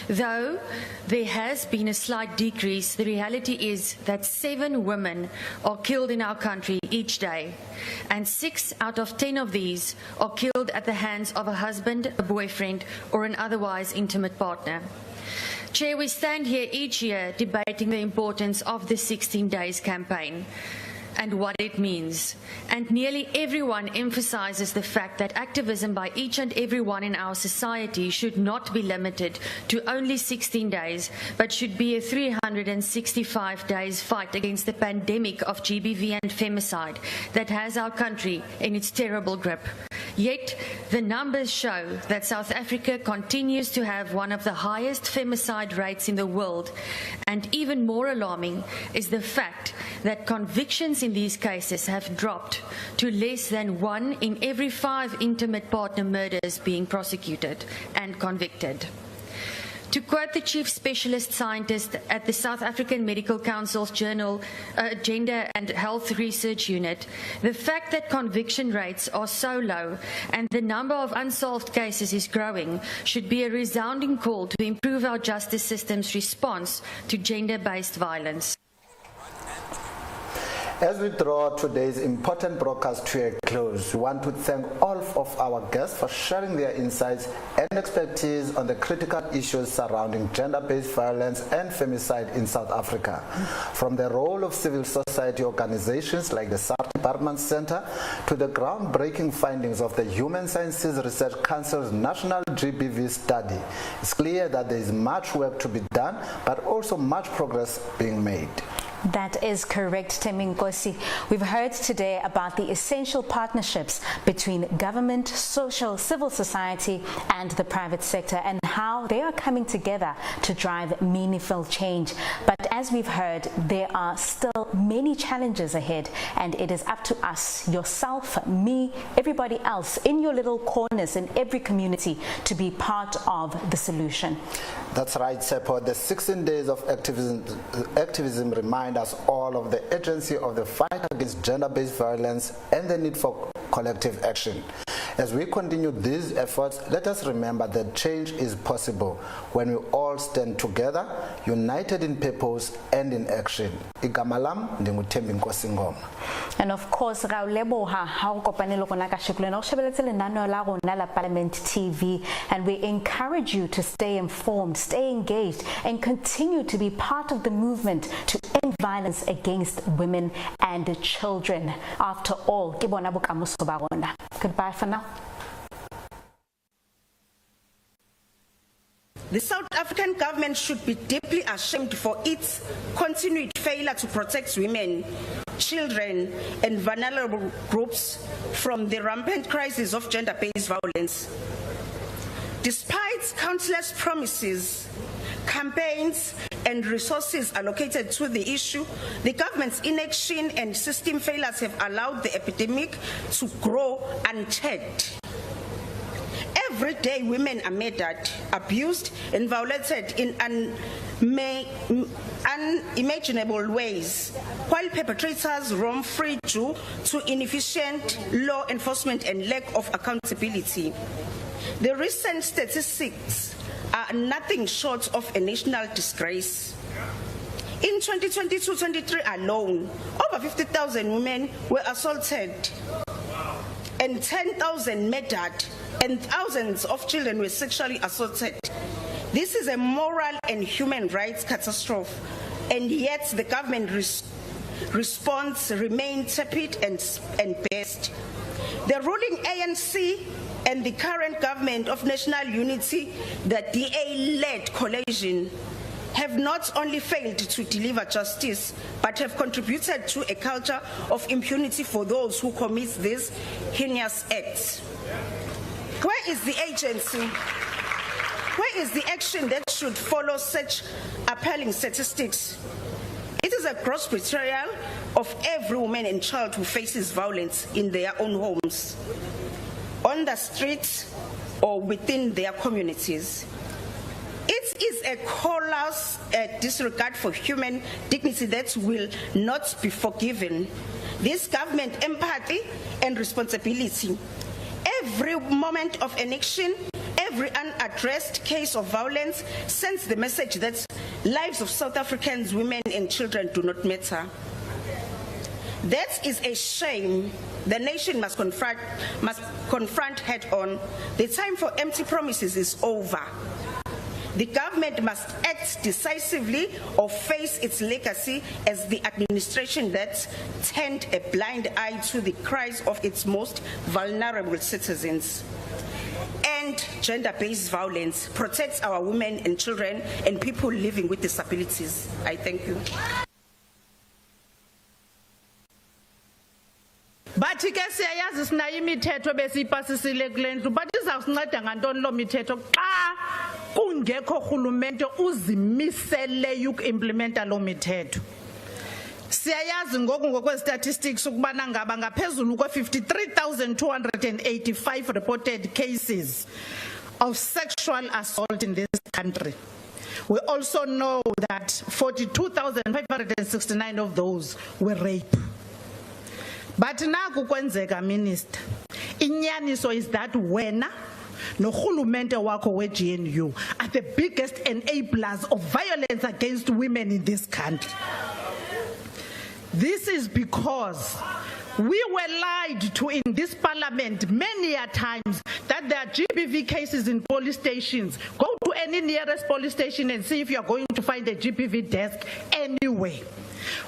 Though there has been a slight decrease, the reality is that 7 women are killed in our country each day, and 6 out of 10 of these are killed at the hands of a husband, a boyfriend, or an otherwise intimate partner. Chair, we stand here each year debating the importance of the 16 Days campaign and what it means. And nearly everyone emphasizes the fact that activism by each and everyone in our society should not be limited to only 16 days, but should be a 365 days fight against the pandemic of GBV and femicide that has our country in its terrible grip. Yet, the numbers show that South Africa continues to have one of the highest femicide rates in the world. And even more alarming is the fact that convictions in these cases have dropped to less than 1 in every 5 intimate partner murders being prosecuted and convicted. To quote the Chief Specialist Scientist at the South African Medical Council's journal, Gender and Health Research Unit, the fact that conviction rates are so low and the number of unsolved cases is growing should be a resounding call to improve our justice system's response to gender-based violence. As we draw today's important broadcast to a close, we want to thank all of our guests for sharing their insights and expertise on the critical issues surrounding gender-based violence and femicide in South Africa. From the role of civil society organizations like the SART Department Center to the groundbreaking findings of the Human Sciences Research Council's National GBV study, it's clear that there is much work to be done, but also much progress being made. That is correct, Teminkosi. We've heard today about the essential partnerships between government, civil society and the private sector and how they are coming together to drive meaningful change. But as we've heard, there are still many challenges ahead, and it is up to us, yourself, me, everybody else in your little corners in every community to be part of the solution. That's right, Seppo. The 16 Days of Activism remind us all of the urgency of the fight against gender-based violence and the need for collective action. As we continue these efforts, let us remember that change is possible when we all stand together, united in purpose and in action. Igamalam ndinguthembi Nkosi Ngoma. And of course, Parliament TV, and we encourage you to stay informed, stay engaged, and continue to be part of the movement to end violence against women and children. After all, goodbye for now. The South African government should be deeply ashamed for its continued failure to protect women, children, and vulnerable groups from the rampant crisis of gender-based violence. Despite countless promises, campaigns, and resources allocated to the issue, the government's inaction and system failures have allowed the epidemic to grow unchecked. Every day, women are murdered, abused, and violated in unimaginable ways, while perpetrators roam free due to inefficient law enforcement and lack of accountability. The recent statistics are nothing short of a national disgrace. In 2022-23 alone, over 50,000 women were assaulted and 10,000 murdered, and thousands of children were sexually assaulted. This is a moral and human rights catastrophe, and yet the government response remains tepid and best. The ruling ANC and the current government of national unity, the DA-led coalition, have not only failed to deliver justice, but have contributed to a culture of impunity for those who commit these heinous acts. Where is the agency? Where is the action that should follow such appalling statistics? a gross betrayal of every woman and child who faces violence in their own homes, on the streets, or within their communities. It is a callous disregard for human dignity that will not be forgiven. This government empathy and responsibility. Every moment of inaction, every unaddressed case of violence sends the message that lives of South Africans, women and children do not matter. That is a shame the nation must confront head on. The time for empty promises is over. The government must act decisively or face its legacy as the administration that turned a blind eye to the cries of its most vulnerable citizens. End gender-based violence, protects our women and children and people living with disabilities. I thank you. Bathi ke siyayazi sinayo imithetho besiyipasisile kule ndlu, but izawusinceda ngantoni lo mithetho xa kungekho rhulumente uzimiseleyo ukuimplementa lo mithetho. Siyayazi ngoku ngokwestatistics ukubana ngaba ngaphezulu kwe-53,285 reported cases of sexual assault in this country. We also know that 42,569 of those were rape. But naku kwenzeka, Minister, inyaniso is that wena nohulumente wakho we-GNU are the biggest enablers of violence against women in this country. This is because we were lied to in this parliament many a times that there are GBV cases in police stations. Go to any nearest police station and see if you are going to find a GBV desk anyway.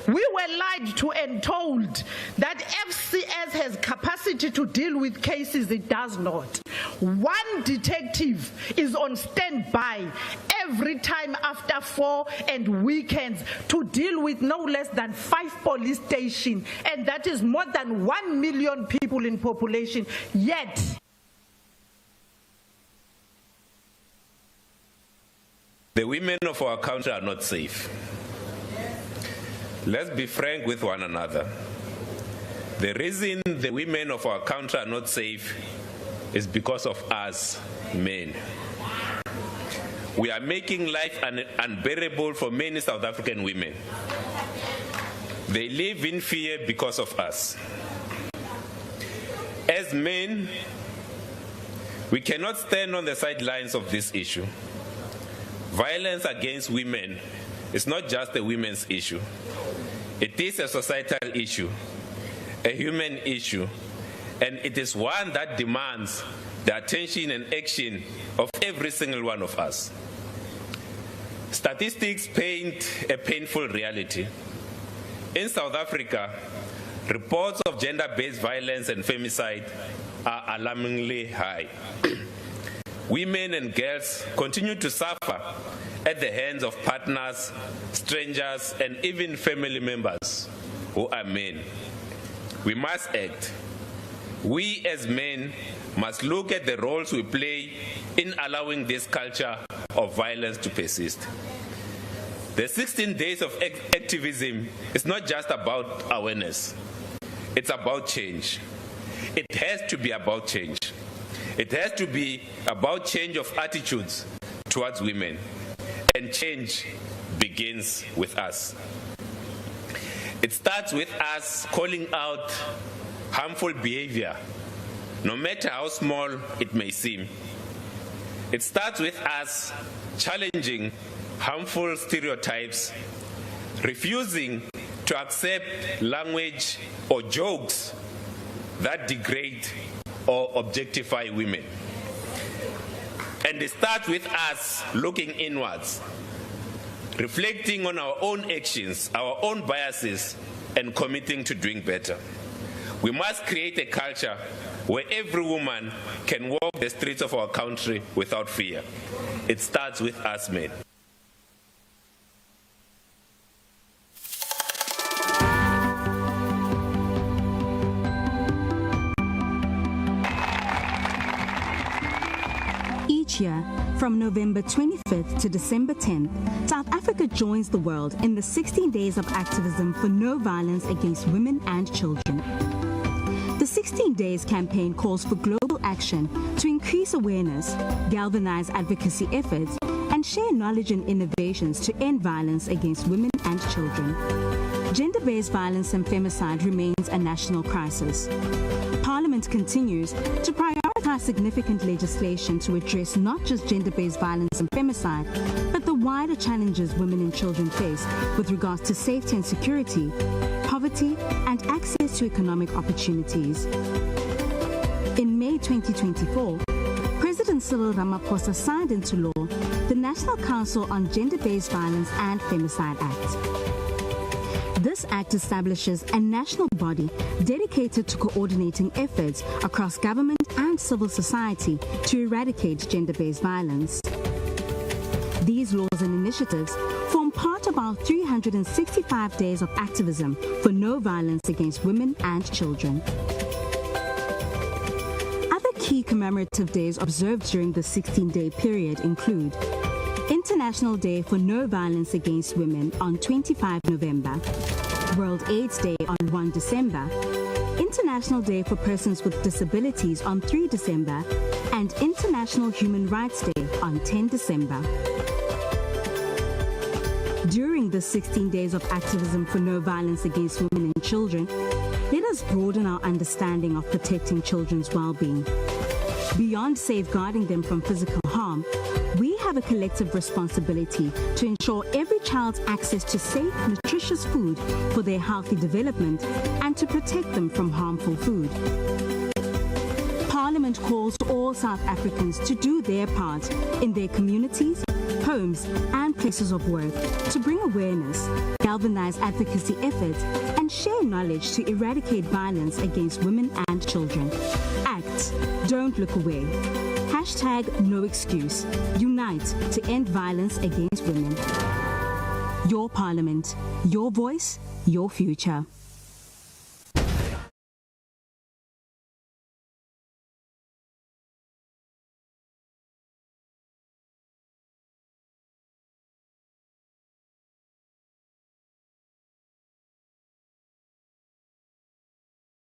We were lied to and told that FCS has capacity to deal with cases. It does not. One detective is on standby every time after 4 and weekends to deal with no less than 5 police stations, and that is more than 1 million people in population. Yet, the women of our country are not safe. Let's be frank with one another. The reason the women of our country are not safe is because of us, men. We are making life unbearable for many South African women. They live in fear because of us. As men, we cannot stand on the sidelines of this issue. Violence against women is not just a women's issue. It is a societal issue, a human issue, and it is one that demands the attention and action of every single one of us. Statistics paint a painful reality. In South Africa, reports of gender-based violence and femicide are alarmingly high. Women and girls continue to suffer at the hands of partners, strangers, and even family members who are men. We must act. We as men must look at the roles we play in allowing this culture of violence to persist. The 16 days of activism is not just about awareness. It's about change. It has to be about change. It has to be about change of attitudes towards women. And change begins with us. It starts with us calling out harmful behavior, no matter how small it may seem. It starts with us challenging harmful stereotypes, refusing to accept language or jokes that degrade or objectify women. And it starts with us looking inwards, reflecting on our own actions, our own biases, and committing to doing better. We must create a culture where every woman can walk the streets of our country without fear. It starts with us men. Each year, From November 25th to December 10th, South Africa joins the world in the 16 Days of Activism for No Violence Against Women and Children. The 16 Days campaign calls for global action to increase awareness, galvanize advocacy efforts, and share knowledge and innovations to end violence against women and children. Gender-based violence and femicide remains a national crisis. Parliament continues to prioritize significant legislation to address not just gender-based violence and femicide, but the wider challenges women and children face with regards to safety and security, poverty, and access to economic opportunities. In May 2024, President Cyril Ramaphosa signed into law the National Council on Gender-Based Violence and Femicide Act. This act establishes a national body dedicated to coordinating efforts across government and civil society to eradicate gender-based violence. These laws and initiatives form part of our 365 days of activism for no violence against women and children. Other key commemorative days observed during the 16-day period include International Day for No Violence Against Women on 25 November, World AIDS Day on 1 December, International Day for Persons with Disabilities on 3 December, and International Human Rights Day on 10 December. During the 16 Days of Activism for No Violence Against Women and Children, let us broaden our understanding of protecting children's well-being. Beyond safeguarding them from physical harm, we have a collective responsibility to ensure every child's access to safe, nutritious food for their healthy development and to protect them from harmful food. Parliament calls all South Africans to do their part in their communities, homes, and places of work to bring awareness, galvanize advocacy efforts, and share knowledge to eradicate violence against women and children. Act. Don't look away. #No excuse. Unite to end violence against women. Your Parliament. Your voice. Your future.